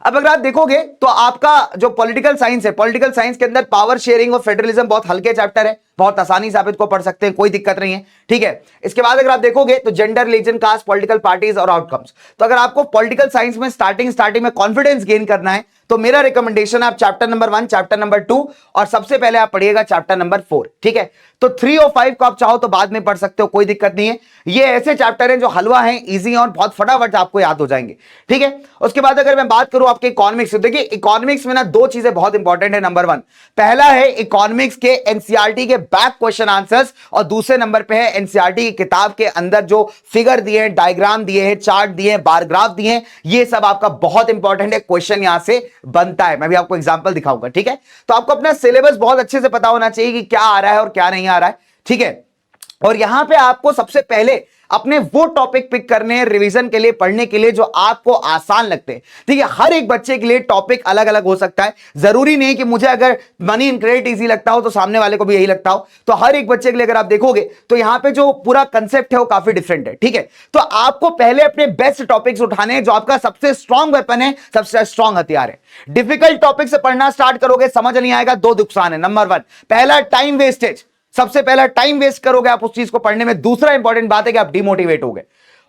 अब अगर आप देखोगे तो आपका जो पॉलिटिकल साइंस है, पॉलिटिकल साइंस के अंदर पावर शेयरिंग और फेडरलिज्म बहुत हल्के चैप्टर है, बहुत आसानी से आप इसको पढ़ सकते हैं, कोई दिक्कत नहीं है। ठीक है, इसके बाद अगर आप देखोगे तो gender, religion, caste, political parties और आउटकम्स। तो अगर आपको पॉलिटिकल साइंस में स्टार्टिंग में कॉन्फिडेंस गेन करना है तो मेरा रिकमेंडेशन है आप चैप्टर नंबर 1, चैप्टर नंबर 2 और सबसे पहले आप पढ़िएगा चैप्टर नंबर 4। ठीक है, तो 3 और 5 को आप चाहो तो बाद में पढ़ सकते हो, कोई दिक्कत नहीं है। ये ऐसे चैप्टर हैं जो हलवा हैं, इजी और बहुत फटाफट आपको याद हो जाएंगे। ठीक है, उसके बाद अगर मैं बात करूं आपके इकोनॉमिक्स, देखिए इकोनॉमिक्स में ना 2 चीजें बहुत इंपॉर्टेंट है। नंबर 1 पहला है इकोनॉमिक्स के एनसीईआरटी के बैक क्वेश्चन आंसर्स, और दूसरे नंबर पे है एनसीईआरटी की किताब के अंदर जो फिगर दिए हैं, डायग्राम दिए हैं, चार्ट दिए हैं, बार ग्राफ दिए हैं, ये सब आपका बहुत इंपॉर्टेंट है, क्वेश्चन यहां से बनता है। मैं भी आपको एग्जांपल दिखाऊंगा। ठीक है, तो आपको अपना सिलेबस बहुत अच्छे से पता होना चाहिए कि क्या आ रहा है और क्या नहीं आ रहा है। ठीक है, और यहां पे आपको सबसे पहले अपने वो टॉपिक पिक करने हैं रिवीजन के लिए, पढ़ने के लिए, जो आपको आसान लगते हैं। ठीक है, हर एक बच्चे के लिए टॉपिक अलग अलग हो सकता है, जरूरी नहीं कि मुझे अगर मनी इन क्रेडिट इजी लगता हो तो सामने वाले को भी यही लगता हो। तो हर एक बच्चे के लिए अगर आप देखोगे तो यहां पे जो पूरा कंसेप्ट है वो काफी डिफरेंट है। ठीक है, तो आपको पहले अपने बेस्ट टॉपिक्स उठाने हैं, जो आपका सबसे स्ट्रॉन्ग वेपन है, सबसे स्ट्रॉन्ग हथियार है। डिफिकल्ट टॉपिक से पढ़ना स्टार्ट करोगे, समझ नहीं आएगा, 2 नुकसान है। नंबर 1 पहला टाइम वेस्टेज, सबसे पहला टाइम वेस्ट करोगे आप उस चीज को पढ़ने में। दूसरा इंपॉर्टेंट बात है कि आप डिमोटिवेट होगे।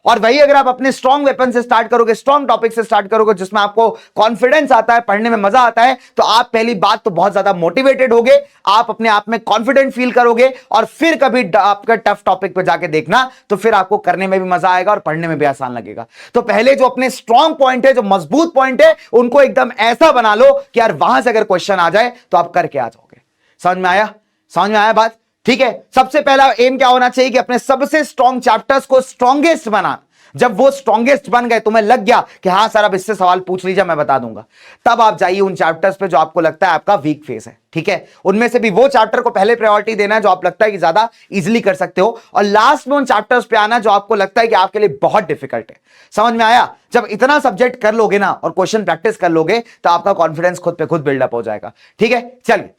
और वही अगर आप अपने स्ट्रॉन्ग वेपन से स्टार्ट करोगे, स्ट्रॉन्ग टॉपिक से स्टार्ट करोगे, जिसमें आपको कॉन्फिडेंस आता है, पढ़ने में मजा आता है, तो आप पहली बात तो बहुत ज्यादा मोटिवेटेड होगे, आप अपने आप में कॉन्फिडेंट फील करोगे, और फिर कभी आपका टफ टॉपिक पे जाके देखना तो फिर आपको करने में भी मजा आएगा और पढ़ने में भी आसान लगेगा। तो पहले जो अपने स्ट्रॉन्ग पॉइंट है, जो मजबूत पॉइंट है, उनको एकदम ऐसा बना लो कि यार वहां से अगर क्वेश्चन आ जाए तो आप करके आ जाओगे। समझ में आया? समझ में आया बात? ठीक है, सबसे पहला एम क्या होना चाहिए कि अपने सबसे स्ट्रॉन्ग चैप्टर्स को स्ट्रॉन्गेस्ट बनाना। जब वो स्ट्रॉन्गेस्ट बन गए, तुम्हें लग गया कि हां सर अब इससे सवाल पूछ लीजिए, मैं बता दूंगा, तब आप जाइए उन चैप्टर्स पे जो आपको लगता है आपका वीक फेस है। ठीक है, उनमें से भी वो चैप्टर को पहले प्रायोरिटी देना है जो आप लगता है कि ज्यादा इजीली कर सकते हो, और लास्ट में उन चैप्टर्स पे आना जो आपको लगता है कि आपके लिए बहुत डिफिकल्ट है। समझ में आया? जब इतना सब्जेक्ट कर लोगे ना और क्वेश्चन प्रैक्टिस कर लोगे तो आपका कॉन्फिडेंस खुद पे खुद बिल्डअप हो जाएगा। ठीक है, चलिए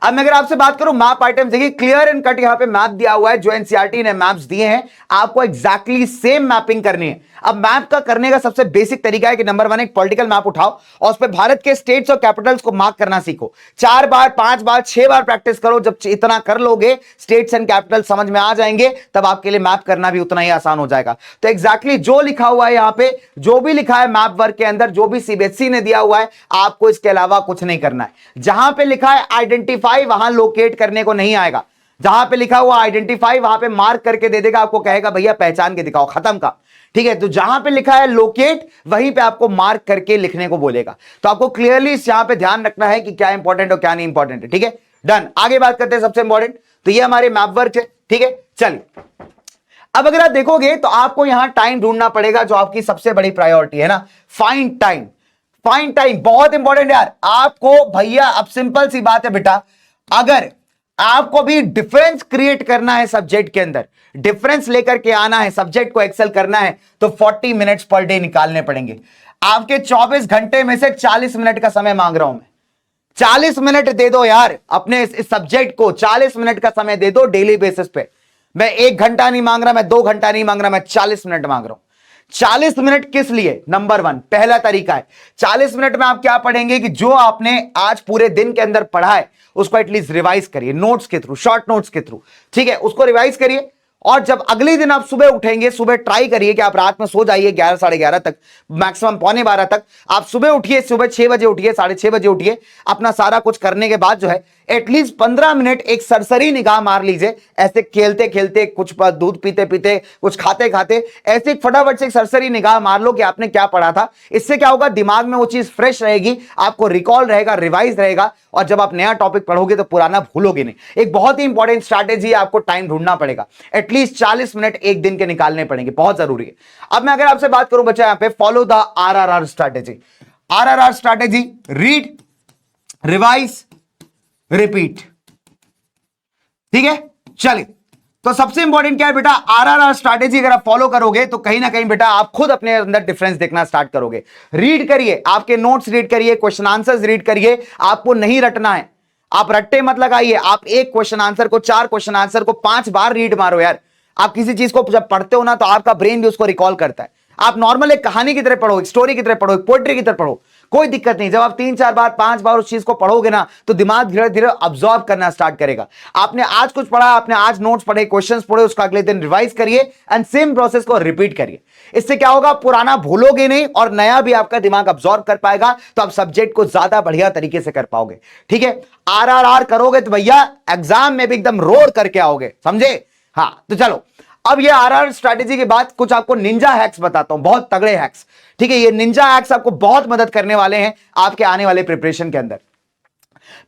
अब मैं अगर आपसे बात करूं मैप आइटम्स, देखिए क्लियर एंड कट यहां पे मैप दिया हुआ है, जो एनसीईआरटी ने मैप्स दिए हैं, आपको एग्जैक्टली सेम मैपिंग करनी है। अब मैप का करने का सबसे बेसिक तरीका है कि नंबर 1 एक पॉलिटिकल मैप उठाओ और उस पर भारत के स्टेट्स और कैपिटल्स को मार्क करना सीखो। 4 बार, 5 बार, 6 बार प्रैक्टिस करो। जब इतना कर लोगे, स्टेट्स एंड कैपिटल समझ में आ जाएंगे, तब आपके लिए मैप करना भी उतना ही आसान हो जाएगा। तो एग्जैक्टली जो लिखा हुआ है यहां पे, जो भी लिखा है मैप वर्क के अंदर, जो भी सीबीएसई ने दिया हुआ है, आपको इसके अलावा कुछ नहीं करना है। जहां पे लिखा है आइडेंटिफाई, वहां लोकेट करने को नहीं आएगा। जहां पे लिखा हुआ आइडेंटिफाई, वहां पे मार्क करके दे देगा, आपको कहेगा भैया पहचान के दिखाओ, खत्म का। ठीक है, तो जहां पे लिखा है लोकेट, वहीं पे आपको मार्क करके लिखने को बोलेगा। तो आपको क्लियरली यहां पे ध्यान रखना है कि क्या इंपॉर्टेंट और क्या नहीं इंपॉर्टेंट है। ठीक है, डन। आगे बात करते हैं सबसे इंपॉर्टेंट, तो ये हमारे मैप वर्क है। ठीक है, चलिए अब अगर आप देखोगे तो आपको यहां टाइम ढूंढना पड़ेगा, जो आपकी सबसे बड़ी प्रायोरिटी है ना, फाइंड टाइम। फाइंड टाइम बहुत इंपॉर्टेंट यार आपको भैया। अब सिंपल सी बात है बेटा, अगर आपको भी डिफरेंस क्रिएट करना है सब्जेक्ट के अंदर, डिफरेंस लेकर के आना है, सब्जेक्ट को एक्सेल करना है, तो 40 मिनट्स पर डे निकालने पड़ेंगे। आपके 24 घंटे में से 40 मिनट का समय मांग रहा हूं मैं। 40 मिनट दे दो यार अपने इस सब्जेक्ट को, 40 मिनट का समय दे दो डेली बेसिस पे। मैं 1 घंटा नहीं मांग रहा, मैं 2 घंटा नहीं मांग रहा, मैं 40 मिनट मांग रहा हूं। 40 मिनट किस लिए? नंबर 1 पहला तरीका है, 40 मिनट में आप क्या पढ़ेंगे कि जो आपने आज पूरे दिन के अंदर पढ़ा है उसको एटलीस्ट रिवाइज करिए, नोट्स के थ्रू, शॉर्ट नोट्स के थ्रू। ठीक है, उसको रिवाइज करिए, और जब अगले दिन आप सुबह उठेंगे, सुबह ट्राई करिए कि आप रात में सो जाइए 11 साढ़े 11 तक, मैक्सिमम पौने 12 तक। आप सुबह उठिए, सुबह 6 बजे उठिए, 6:30 बजे उठिए। अपना सारा कुछ करने के बाद जो है एटलीस्ट 15 मिनट एक सरसरी निगाह मार लीजिए, ऐसे खेलते खेलते, कुछ दूध पीते पीते, कुछ खाते खाते, ऐसे फटाफट से एक सरसरी निगाह मार लो कि आपने क्या पढ़ा था। इससे क्या होगा, दिमाग में वो चीज फ्रेश रहेगी, आपको रिकॉल रहेगा, रिवाइज रहेगा, और जब आप नया टॉपिक पढ़ोगे तो पुराना भूलोगे नहीं। एक बहुत ही इंपॉर्टेंट स्ट्रैटेजी है, आपको टाइम ढूंढना पड़ेगा, एटलीस्ट 40 मिनट एक दिन के निकालने पड़ेंगे, बहुत जरूरी है। अब मैं अगर आपसे बात करूं बच्चा, यहां पे follow the RRR strategy. RRR strategy, read, revise, repeat. ठीक है, चलिए तो सबसे इंपॉर्टेंट क्या है बेटा, आरआरआर स्ट्रैटेजी अगर आप फॉलो करोगे तो कहीं ना कहीं बेटा आप खुद अपने अंदर डिफरेंस देखना स्टार्ट करोगे। रीड करिए, आपके नोट्स रीड करिए, क्वेश्चन आंसर्स रीड करिए, आपको नहीं रटना है, आप रट्टे मत लगाइए। आप एक क्वेश्चन आंसर को, 4 क्वेश्चन आंसर को 5 बार रीड मारो यार। आप किसी चीज को जब पढ़ते हो ना तो आपका ब्रेन भी उसको रिकॉल करता है। आप नॉर्मल एक कहानी की तरह पढ़ो, एक स्टोरी की तरह पढ़ो, एक पोएट्री की तरह पढ़ो, कोई दिक्कत नहीं। जब आप 3-4 बार 5 बार उस चीज को पढ़ोगे ना तो दिमाग धीरे धीरे अब्सॉर्ब करना स्टार्ट करेगा। आपने आज कुछ पढ़ा, आपने आज नोट्स पढ़े, क्वेश्चंस पढ़े, उसका अगले दिन रिवाइज करिए एंड सेम प्रोसेस को रिपीट करिए। इससे क्या होगा, पुराना भूलोगे नहीं और नया भी आपका दिमाग अब्सॉर्ब कर पाएगा, तो आप सब्जेक्ट को ज्यादा बढ़िया तरीके से कर पाओगे। ठीक है, आरआरआर करोगे तो भैया एग्जाम में भी एकदम रोड करके आओगे, समझे। हाँ तो चलो, अब ये आरआर स्ट्रैटेजी के बाद कुछ आपको निंजा हैक्स बताता हूं, बहुत तगड़े हैक्स। ठीक है, ये निंजा हैक्स आपको बहुत मदद करने वाले हैं आपके आने वाले प्रिपरेशन के अंदर।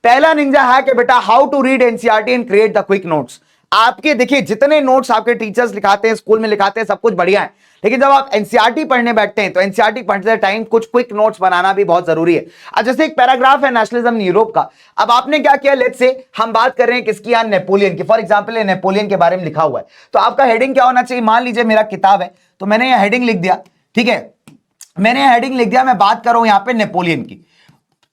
पहला निंजा हैक है बेटा, how to read NCERT and create the quick notes. आपके देखिए जितने नोट्स आपके टीचर्स लिखाते हैं, स्कूल में लिखाते हैं, सब कुछ बढ़िया है, लेकिन जब आप एनसीईआरटी पढ़ने बैठते हैं तो एनसीईआरटी पढ़ते टाइम कुछ क्विक नोट्स बनाना भी बहुत जरूरी है। अब जैसे एक पैराग्राफ है नेशनलिज्म इन यूरोप का, अब आपने क्या किया, लेट्स से हम बात कर रहे हैं किसकी, यार नेपोलियन की। फॉर एग्जांपल ये नेपोलियन के बारे में लिखा हुआ है, तो आपका हेडिंग क्या होना चाहिए, मान लीजिए मेरा किताब है तो मैंने यह हेडिंग लिख दिया। ठीक है, मैंने यह हेडिंग लिख दिया, मैं बात कर रहा हूं यहां पे नेपोलियन की।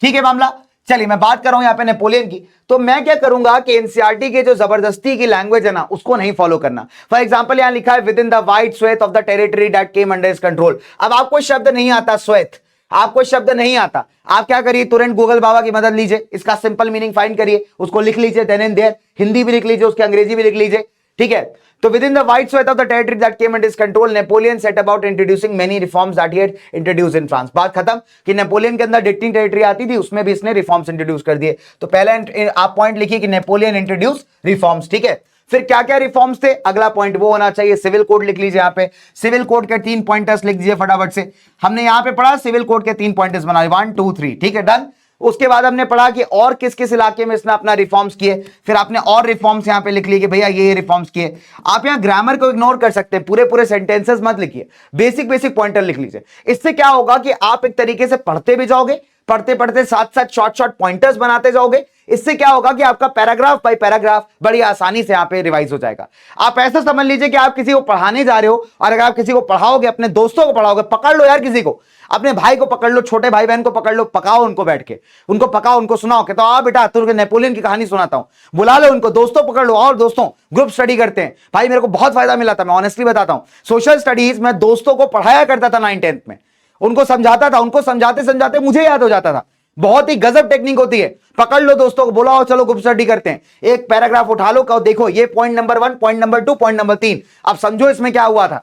ठीक है मामला, चलिए मैं बात कर रहा हूं यहां पे नेपोलियन की, तो मैं क्या करूंगा कि एनसीईआरटी के जो जबरदस्ती की लैंग्वेज है ना उसको नहीं फॉलो करना। फॉर एग्जांपल यहां लिखा है with in the wide swathe of the territory that came under his control. अब आपको शब्द नहीं आता स्वेथ, आपको शब्द नहीं आता, आप क्या करिए, तुरंत गूगल बाबा की मदद लीजिए, इसका सिंपल मीनिंग फाइंड करिए, उसको लिख लीजिए देन एंड देयर, हिंदी भी लिख लीजिए, उसकी अंग्रेजी भी लिख लीजिए। ठीक है, तो with in the wide swathe of the territory that came under his control Napoleon set about introducing many reforms that he had introduced in France. बात खत्म, कि नेपोलियन के अंदर जितनी टेरिटरी आती थी उसमें भी इसने रिफॉर्म्स इंट्रोड्यूस कर दिए। तो पहला आप पॉइंट लिखिए कि नेपोलियन इंट्रोड्यूस रिफॉर्म्स। ठीक है, फिर क्या क्या रिफॉर्म्स थे, अगला पॉइंट वो होना चाहिए, सिविल कोड लिख लीजिए। यहां पे सिविल कोड के 3 पॉइंटर्स लिख दीजिए फटाफट से। हमने यहां पे पढ़ा सिविल कोड के 3 पॉइंटर्स बनाए, 1 2 3। ठीक है, डन। उसके बाद हमने पढ़ा कि और किस किस इलाके में इसने अपना रिफॉर्म्स किए, फिर आपने और रिफॉर्म्स यहां पे लिख लिए कि भैया ये रिफॉर्म्स किए। आप यहां ग्रामर को इग्नोर कर सकते हैं, पूरे पूरे सेंटेंसेस मत लिखिए, बेसिक बेसिक पॉइंटर लिख लीजिए। इससे क्या होगा कि आप एक तरीके से पढ़ते भी जाओगे, पढ़ते पढ़ते साथ साथ शॉर्ट शॉर्ट पॉइंटर्स बनाते जाओगे। इससे क्या होगा कि आपका पैराग्राफ बाय पैराग्राफ बड़ी आसानी से यहां पे रिवाइज हो जाएगा। आप ऐसा समझ लीजिए कि आप किसी को पढ़ाने जा रहे हो, और अगर आप किसी को पढ़ाओगे, अपने दोस्तों को पढ़ाओगे, पकड़ लो यार किसी को, अपने भाई को पकड़ लो, छोटे भाई बहन को पकड़ लो, पकाओ उनको, बैठ के उनको पकाओ, उनको सुनाओ कि तो आ बेटा तुझे नेपोलियन की कहानी सुनाता हूं, बुला लो उनको, दोस्तों पकड़ लो, और दोस्तों ग्रुप स्टडी करते हैं। भाई मेरे को बहुत फायदा मिला था, मैं ऑनेस्टली बताता हूं, सोशल स्टडीज में दोस्तों को पढ़ाया करता था 9th-10th में, उनको समझाता था, उनको समझाते समझाते मुझे याद हो जाता था। बहुत ही गजब टेक्निक होती है, पकड़ लो दोस्तों को, बुलाओ, चलो ग्रुप स्टडी करते हैं, एक पैराग्राफ उठा लो, कहो देखो ये point number 1, point number 2, point number 3, अब समझो इसमें क्या हुआ था।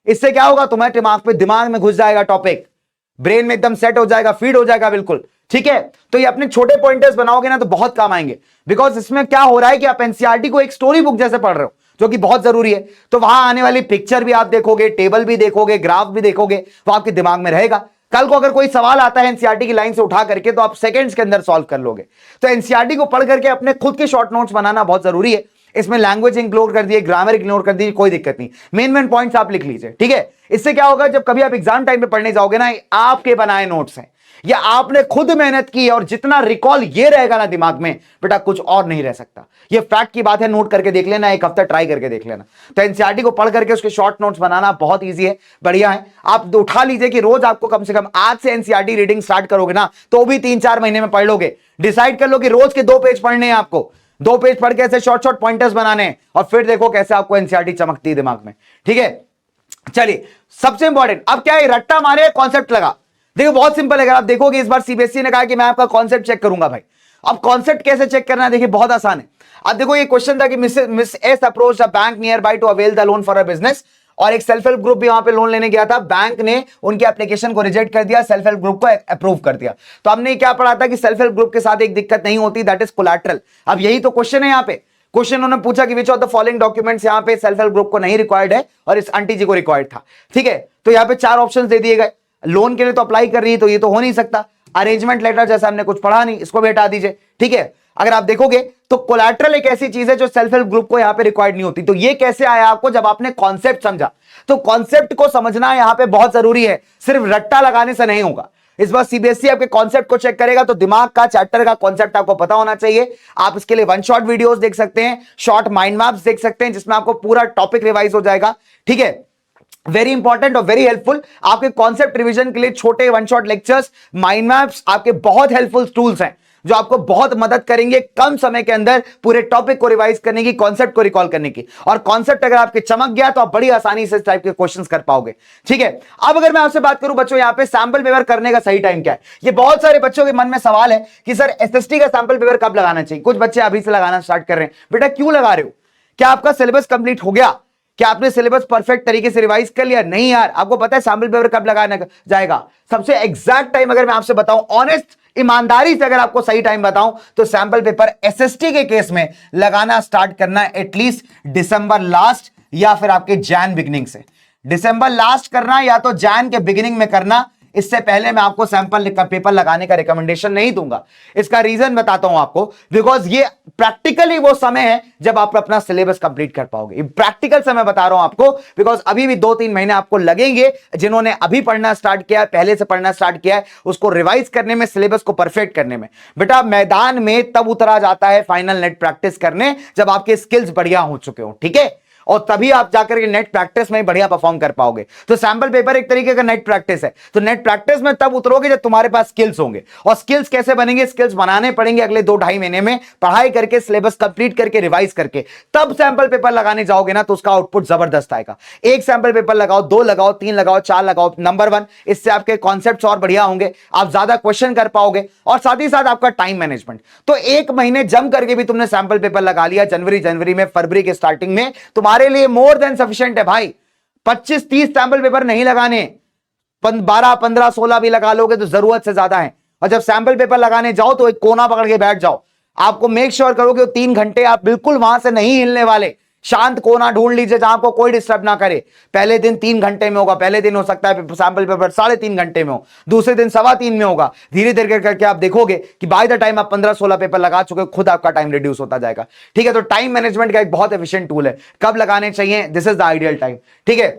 इससे क्या होगा, तुम्हारे दिमाग में घुस जाएगा टॉपिक, ब्रेन में एकदम सेट हो जाएगा, फीड हो जाएगा बिल्कुल। ठीक है, तो ये अपने छोटे पॉइंटर्स बनाओगे ना तो बहुत काम आएंगे, बिकॉज इसमें क्या हो रहा है कि आप एनसीईआरटी को एक स्टोरी बुक जैसे पढ़ रहे हो, जो कि बहुत जरूरी है। तो वहां आने वाली पिक्चर भी आप देखोगे, टेबल भी देखोगे, ग्राफ भी देखोगे, वो आपके दिमाग में रहेगा। कल को अगर कोई सवाल आता है एनसीईआरटी की लाइन से उठा करके तो आप सेकंड्स के अंदर सॉल्व कर लोगे। तो एनसीईआरटी को पढ़ करके अपने खुद के शॉर्ट नोट्स बनाना बहुत जरूरी है। इसमें लैंग्वेज इंक्लूड कर दिए, ग्रामर इग्नोर कर दिए, कोई दिक्कत नहीं, मेन पॉइंट्स आप लिख लीजिए। ठीक है, इससे क्या होगा, जब कभी आप एग्जाम टाइम पे पढ़ने जाओगे ना, आपके बनाए नोट्स हैं या आपने खुद मेहनत की है, और जितना रिकॉल ये रहेगा ना दिमाग में बेटा, कुछ और नहीं रह सकता। ये फैक्ट की बात है, नोट करके देख लेना, एक हफ्ता ट्राई करके देख लेना। तो एनसीईआरटी को पढ़ करके उसके शॉर्ट नोट्स बनाना बहुत ईजी है, बढ़िया है। आप उठा लीजिए कि रोज आपको कम से कम, आज से एनसीईआरटी रीडिंग स्टार्ट करोगे ना तो भी 3-4 महीने में पढ़ लोगे। डिसाइड कर लो कि रोज के 2 पेज पढ़ने हैं आपको, 2 पेज पढ़ के ऐसे शॉर्ट शॉर्ट पॉइंटर्स बनाने हैं, और फिर देखो कैसे आपको एनसीईआरटी चमकती है दिमाग में। ठीक है, चलिए सबसे इंपॉर्टेंट, अब क्या है, रट्टा मारे कॉन्सेप्ट लगा। देखो बहुत सिंपल है, अगर आप देखोगे इस बार सीबीएसई ने कहा कि मैं आपका कॉन्सेप्ट चेक करूंगा भाई। अब कॉन्सेप्ट कैसे चेक करना है, देखिए बहुत आसान है। अब देखो ये क्वेश्चन था कि miss S approach a bank near by two avail the loan for a business, और एक सेल्फ हेल्प ग्रुप भी वहां पे लोन लेने गया था, बैंक ने उनके एप्लीकेशन को रिजेक्ट कर दिया, सेल्फ हेल्प ग्रुप को अप्रूव कर दिया। तो हमने क्या पढ़ा था कि सेल्फ हेल्प ग्रुप के साथ एक दिक्कत नहीं होती, दैट इज कोलैटरल। अब यही तो क्वेश्चन है यहाँ पे, क्वेश्चन उन्होंने पूछा कि which of the following documents यहाँ पे सेल्फ हेल्प ग्रुप को नहीं रिक्वायर्ड है और इस आंटी जी को रिक्वायर्ड था। ठीक है, तो यहाँ पे 4 ऑप्शंस दे दिए गए। लोन के लिए तो अप्लाई कर रही है तो ये तो हो नहीं सकता, अरेंजमेंट लेटर जैसा हमने कुछ पढ़ा नहीं, इसको भी हटा दीजिए। ठीक है, अगर आप देखोगे तो कोलैटरल एक ऐसी चीज है जो सेल्फ हेल्प ग्रुप को यहां पे रिक्वायर्ड नहीं होती। तो ये कैसे आया आपको, जब आपने कॉन्सेप्ट समझा। तो कॉन्सेप्ट को समझना यहां पे बहुत जरूरी है, सिर्फ रट्टा लगाने से नहीं होगा। इस बार सीबीएसई आपके कॉन्सेप्ट को चेक करेगा, तो दिमाग का चैप्टर का कॉन्सेप्ट आपको पता होना चाहिए। आप इसके लिए वन शॉट वीडियोस देख सकते हैं, शॉर्ट माइंड मैप्स देख सकते हैं, जिसमें आपको पूरा टॉपिक रिवाइज हो जाएगा। ठीक है, वेरी इंपॉर्टेंट और वेरी हेल्पफुल आपके कॉन्सेप्ट रिवीजन के लिए छोटे one shot lectures, mind maps आपके बहुत हेल्पफुल टूल्स हैं, जो आपको बहुत मदद करेंगे कम समय के अंदर पूरे टॉपिक को रिवाइज करने की, कॉन्सेप्ट को रिकॉल करने की। और कॉन्सेप्ट अगर आपके चमक गया तो आप बड़ी आसानी से इस टाइप के क्वेश्चंस कर पाओगे। ठीक है, अब अगर मैं आपसे बात करूं बच्चों, यहां पे सैंपल पेपर करने का सही टाइम क्या है? ये बहुत सारे बच्चों के मन में सवाल है कि सर एसएसटी का सैंपल पेपर कब लगाना चाहिए। कुछ बच्चे अभी से लगाना स्टार्ट कर रहे हैं। बेटा क्यों लगा रहे हो? क्या आपका सिलेबस कंप्लीट हो गया? क्या आपने सिलेबस परफेक्ट तरीके से रिवाइज कर लिया? नहीं यार, आपको पता है सैंपल पेपर कब लगाना जाएगा? सबसे एग्जैक्ट टाइम अगर मैं आपसे बताऊं, ऑनेस्ट ईमानदारी से अगर आपको सही टाइम बताऊं, तो सैंपल पेपर एसएसटी के केस में लगाना स्टार्ट करना एटलीस्ट दिसंबर लास्ट या फिर आपके जैन बिगिनिंग से। दिसंबर लास्ट करना या तो जैन के बिगिनिंग में करना। इससे पहले मैं आपको सैंपल पेपर लगाने का रिकमेंडेशन नहीं दूंगा। इसका रीजन बताता हूं आपको, बिकॉज ये प्रैक्टिकली वो समय है जब आप अपना सिलेबस कंप्लीट कर पाओगे। प्रैक्टिकल समय बता रहा हूं आपको, बिकॉज अभी भी 2-3 महीने आपको लगेंगे। जिन्होंने अभी पढ़ना स्टार्ट किया है, पहले से पढ़ना स्टार्ट किया है, उसको रिवाइज करने में, सिलेबस को परफेक्ट करने में। बेटा मैदान में तब उतरा जाता है फाइनल नेट प्रैक्टिस करने, जब आपके स्किल्स बढ़िया हो चुके हो। ठीक है, और तभी आप जाकर के नेट प्रैक्टिस में बढ़िया परफॉर्म कर पाओगे। तो सैंपल पेपर एक तरीके का नेट प्रैक्टिस है। तो नेट प्रैक्टिस में तब उतरोगे जब तुम्हारे पास स्किल्स होंगे। और स्किल्स कैसे बनेंगे? स्किल्स बनाने पड़ेंगे अगले 2-2.5 महीने में, पढ़ाई करके, सिलेबस कंप्लीट करके, रिवाइज करके। तब सैंपल पेपर लगाने जाओगे ना, तो उसका आउटपुट जबरदस्त आएगा। एक सैंपल पेपर लगाओ, 2 लगाओ, 3 लगाओ, 4 लगाओ। नंबर 1, इससे आपके कॉन्सेप्ट्स और बढ़िया होंगे, आप ज्यादा क्वेश्चन कर पाओगे, और साथ ही साथ आपका टाइम मैनेजमेंट। तो 1 महीने जम करके भी तुमने सैंपल पेपर लगा लिया जनवरी में, फरवरी के स्टार्टिंग में, तुम्हारे लिए मोर देन सफिशिएंट है भाई। 25-30 सैंपल पेपर नहीं लगाने, 12, 15, 16 भी लगा लोगे तो जरूरत से ज्यादा है। और जब सैंपल पेपर लगाने जाओ तो एक कोना पकड़ के बैठ जाओ। आपको मेक श्योर करो कि 3 घंटे आप बिल्कुल वहां से नहीं हिलने वाले। शांत कोना ढूंढ लीजिए जहां आपको कोई डिस्टर्ब ना करे। पहले दिन 3 घंटे में होगा, पहले दिन हो सकता है सैंपल पेपर 3.5 घंटे में हो, दूसरे दिन 3.25 में होगा। धीरे धीरे करके आप देखोगे कि बाय द टाइम आप 15-16 पेपर लगा चुके हो, खुद आपका टाइम रिड्यूस होता जाएगा। ठीक है, तो टाइम मैनेजमेंट का एक बहुत एफिशिएंट टूल है। कब लगाने चाहिए, this is the ideal time. ठीक है,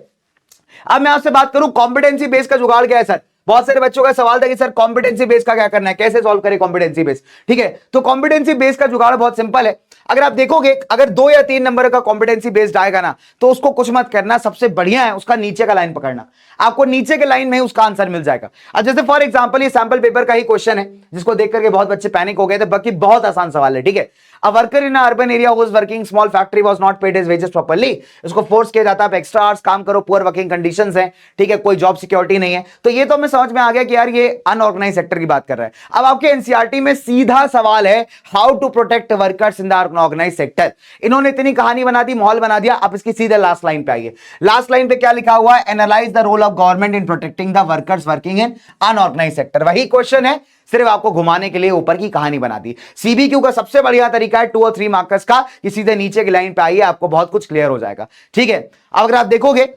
अब मैं आपसे बात करूं कॉम्पिटेंसी बेस का जुगाड़ क्या है सर। बहुत सारे बच्चों का सवाल था कि सर कॉम्पिटेंसी बेस का क्या करना है, कैसे सॉल्व करें कॉम्पिटेंसी बेस। ठीक है, तो कॉम्पिटेंसी बेस का जुगाड़ बहुत सिंपल है। अगर आप देखोगे, अगर 2 या 3 नंबर का कॉम्पिटेंसी बेस्ड आएगा ना, तो उसको कुछ मत करना, सबसे बढ़िया है उसका नीचे का लाइन पकड़ना। आपको नीचे के लाइन में उसका आंसर मिल जाएगा। अब जैसे फॉर एग्जांपल ये सैंपल पेपर का ही क्वेश्चन है, जिसको देख करके बहुत बच्चे पैनिक हो गए थे, बाकी बहुत आसान सवाल है। ठीक है, a worker in urban area was working small factory was not paid his wages properly. इसको फोर्स किया जाता है, आप एक्स्ट्रा आवर्स काम करो, पुअर वर्किंग कंडीशंस हैं। ठीक है, कोई जॉब सिक्योरिटी नहीं है। तो ये तो हमें समझ में आ गया कि यार ये अनऑर्गेनाइज सेक्टर की बात कर रहा है। अब आपके एनसीईआरटी में सीधा सवाल है, how to protect workers in the unorganised sector. इन्होंने इतनी कहानी बना दी, माहौल बना दिया। आप इसकी सीधे लास्ट लाइन पे आइए। लास्ट लाइन पे क्या लिखा हुआ है? Analyse the role of government in protecting the workers working in unorganised sector. वही क्वेश्चन है, सिर्फ आपको घुमाने के लिए ऊपर की कहानी बना दी। सीबीक्यू का सबसे बढ़िया तरीका है 2 और 3 मार्कर्स का, कि सीधे नीचे की लाइन पे आइए, आपको बहुत कुछ क्लियर हो जाएगा। ठीक है, अब अगर आप देखोगे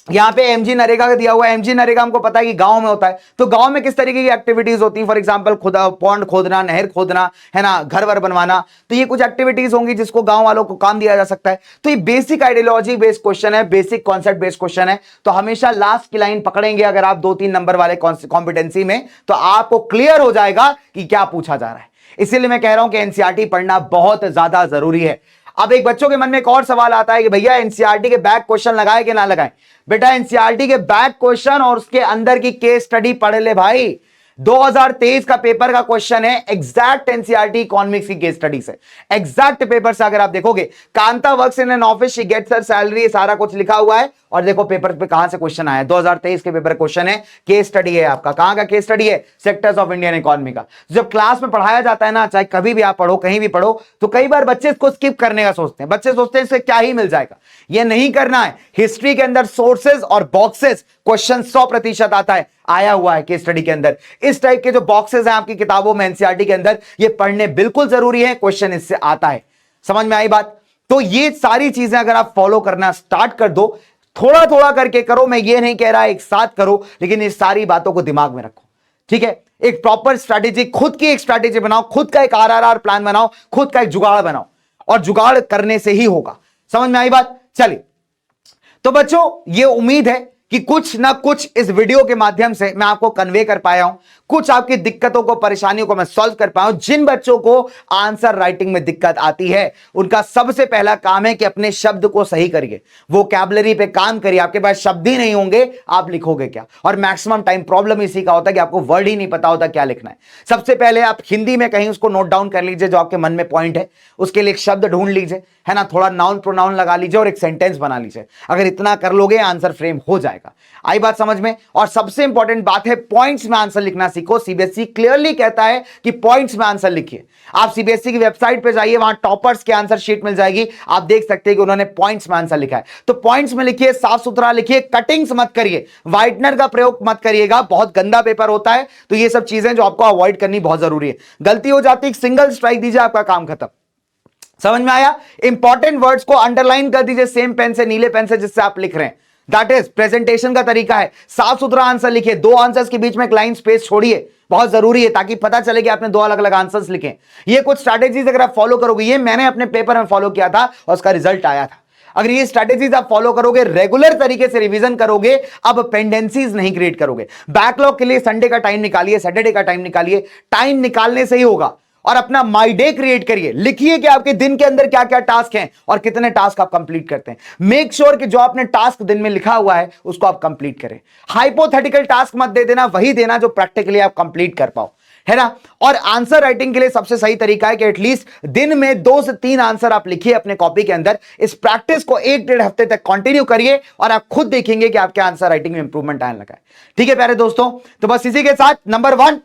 यहां पे एमजी नरेगा का दिया हुआ है। एमजी नरेगा हमको पता है कि गांव में होता है। तो गांव में किस तरीके की एक्टिविटीज होती हैं? फॉर एग्जांपल पॉन्ड खोदना, नहर खोदना, है ना, घर वर बनवाना। तो ये कुछ एक्टिविटीज होंगी जिसको गांव वालों को काम दिया जा सकता है। तो ये बेसिक आइडियोलॉजी बेस्ड क्वेश्चन है, बेसिक कॉन्सेप्ट बेस्ड क्वेश्चन है। तो हमेशा लास्ट की लाइन पकड़ेंगे अगर आप 2-3 नंबर वाले कॉम्पिटेंसी में, तो आपको क्लियर हो जाएगा कि क्या पूछा जा रहा है। इसीलिए मैं कह रहा हूं कि एनसीईआरटी पढ़ना बहुत ज्यादा जरूरी है। अब एक बच्चों के मन में एक और सवाल आता है कि भैया एनसीईआरटी के बैक क्वेश्चन लगाए कि ना लगाएं। बेटा एनसीईआरटी के बैक क्वेश्चन और उसके अंदर की केस स्टडी पढ़ ले भाई। 2023 का पेपर का क्वेश्चन है, एग्जैक्ट एनसीईआरटी इकोनॉमिक्स की केस स्टडी से, एग्जैक्ट पेपर से अगर आप देखोगे, Kanta works in an office, she gets her salary, सारा कुछ लिखा हुआ है। और देखो पेपर पे कहां से क्वेश्चन आया, 2023 के पेपर क्वेश्चन है, केस स्टडी है आपका। कहां का केस स्टडी है? सेक्टर्स ऑफ इंडियन इकोनॉमी का। जब क्लास में पढ़ाया जाता है ना, चाहे कभी भी आप पढ़ो, कहीं भी पढ़ो, तो कई बार बच्चे इसको स्किप करने का सोचते हैं। बच्चे सोचते हैं इससे क्या ही मिल जाएगा। ये नहीं करना है। हिस्ट्री के अंदर सोर्सेज और बॉक्सेस क्वेश्चन 100% आता है, आया हुआ है केस स्टडी के अंदर। इस टाइप के जो बॉक्सेस हैं आपकी किताबों में एनसीईआरटी के अंदर, ये पढ़ने बिल्कुल जरूरी है, क्वेश्चन इससे आता है। समझ में आई बात? तो ये सारी चीजें अगर आप फॉलो करना स्टार्ट कर दो, थोड़ा थोड़ा करके करो, मैं ये नहीं कह रहा एक साथ करो, लेकिन इस सारी बातों को दिमाग में रखो। ठीक है, एक प्रॉपर स्ट्रैटेजी, खुद की एक स्ट्रैटेजी बनाओ, खुद का एक आरआरआर प्लान बनाओ, खुद का एक जुगाड़ बनाओ, और जुगाड़ करने से ही होगा। समझ में आई बात? चलिए, तो बच्चों ये उम्मीद है कि कुछ ना कुछ इस वीडियो के माध्यम से मैं आपको कन्वे कर पाया हूं, कुछ आपकी दिक्कतों को, परेशानियों को मैं सॉल्व कर पाया हूं। जिन बच्चों को आंसर राइटिंग में दिक्कत आती है, उनका सबसे पहला काम है कि अपने शब्द को सही करिए, वोकैबुलरी पे काम करिए। आपके पास शब्द ही नहीं होंगे, आप लिखोगे क्या? और मैक्सिमम टाइम प्रॉब्लम इसी का होता है कि आपको वर्ड ही नहीं पता होता क्या लिखना है। सबसे पहले आप हिंदी में कहीं उसको नोट डाउन कर लीजिए, जो आपके मन में पॉइंट है, उसके लिए एक शब्द ढूंढ लीजिए, है ना, थोड़ा नाउन प्रोनाउन लगा लीजिए और एक सेंटेंस बना लीजिए। अगर इतना कर लोगे, आंसर फ्रेम हो जाएगा। आई बात समझ में? और सबसे इंपॉर्टेंट बात है, पॉइंट्स में आंसर लिखना सीखो। सीबीएसई क्लियरली कहता है कि पॉइंट्स में आंसर लिखिए। आप सीबीएसई की वेबसाइट पे जाइए, वहां टॉपर्स की आंसर शीट मिल जाएगी, आप देख सकते हैं कि उन्होंने पॉइंट्स में आंसर लिखा है। तो पॉइंट्स में लिखिए, साफ सुथरा लिखिए, कटिंग्स मत करिए, व्हाइटनर का प्रयोग मत करिएगा, बहुत गंदा पेपर होता है। तो ये सब चीजें जो आपको अवॉइड करनी बहुत जरूरी है। गलती हो जाती है, सिंगल स्ट्राइक दीजिए, आपका काम खत्म। समझ में आया? इंपॉर्टेंट वर्ड्स को अंडरलाइन कर दीजिए सेम पेन से, नीले पेन से जिससे आप लिख रहे हैं। दैट इज प्रेजेंटेशन का तरीका है। साफ सुथरा आंसर लिखिए, दो आंसर्स के बीच में एक लाइन स्पेस छोड़िए, बहुत जरूरी है, ताकि पता चले कि आपने दो अलग अलग आंसर्स लिखे। ये कुछ स्ट्रैटेजीज अगर आप फॉलो करोगे, ये मैंने अपने पेपर में फॉलो किया था और उसका रिजल्ट आया था। अगर ये स्ट्रैटेजीज आप फॉलो करोगे, रेगुलर तरीके से रिवीजन करोगे, अब पेंडेंसीज नहीं क्रिएट करोगे। बैकलॉग के लिए संडे का टाइम निकालिए, सैटरडे का टाइम निकालिए, टाइम निकालने से ही होगा। और अपना माई डे क्रिएट करिए, लिखिए कि आपके दिन के अंदर क्या क्या टास्क हैं और कितने टास्क आप कंप्लीट करते हैं। मेक श्योर कि जो आपने टास्क दिन में लिखा हुआ है उसको आप कंप्लीट करें। हाइपोथेटिकल टास्क मत दे देना, वही देना जो प्रैक्टिकली आप कंप्लीट कर पाओ, है ना। और आंसर राइटिंग के लिए सबसे सही तरीका है कि एटलीस्ट दिन में 2 से 3 आंसर आप लिखिए अपने कॉपी के अंदर। इस प्रैक्टिस को 1-1.5 हफ्ते तक कंटिन्यू करिए और आप खुद देखेंगे कि आपके आंसर राइटिंग में इंप्रूवमेंट आने लगा है। ठीक है प्यारे दोस्तों, तो बस इसी के साथ नंबर 1,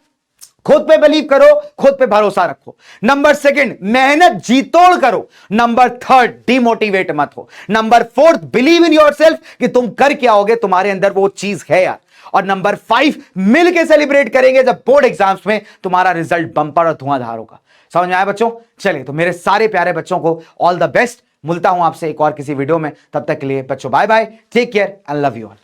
खुद पे बिलीव करो, खुद पे भरोसा रखो। नंबर 2, मेहनत जी तोड़ करो। नंबर 3, डिमोटिवेट मत हो। नंबर 4, बिलीव इन योरसेल्फ कि तुम कर क्या होगे, तुम्हारे अंदर वो चीज है यार। और नंबर 5, मिलके सेलिब्रेट करेंगे जब बोर्ड एग्जाम्स में तुम्हारा रिजल्ट बम्पर और धुआंधार होगा। समझ में आया बच्चों? चलिए, तो मेरे सारे प्यारे बच्चों को ऑल द बेस्ट। मिलता हूं आपसे एक और किसी वीडियो में, तब तक के लिए बच्चों bye bye, take care and love you all.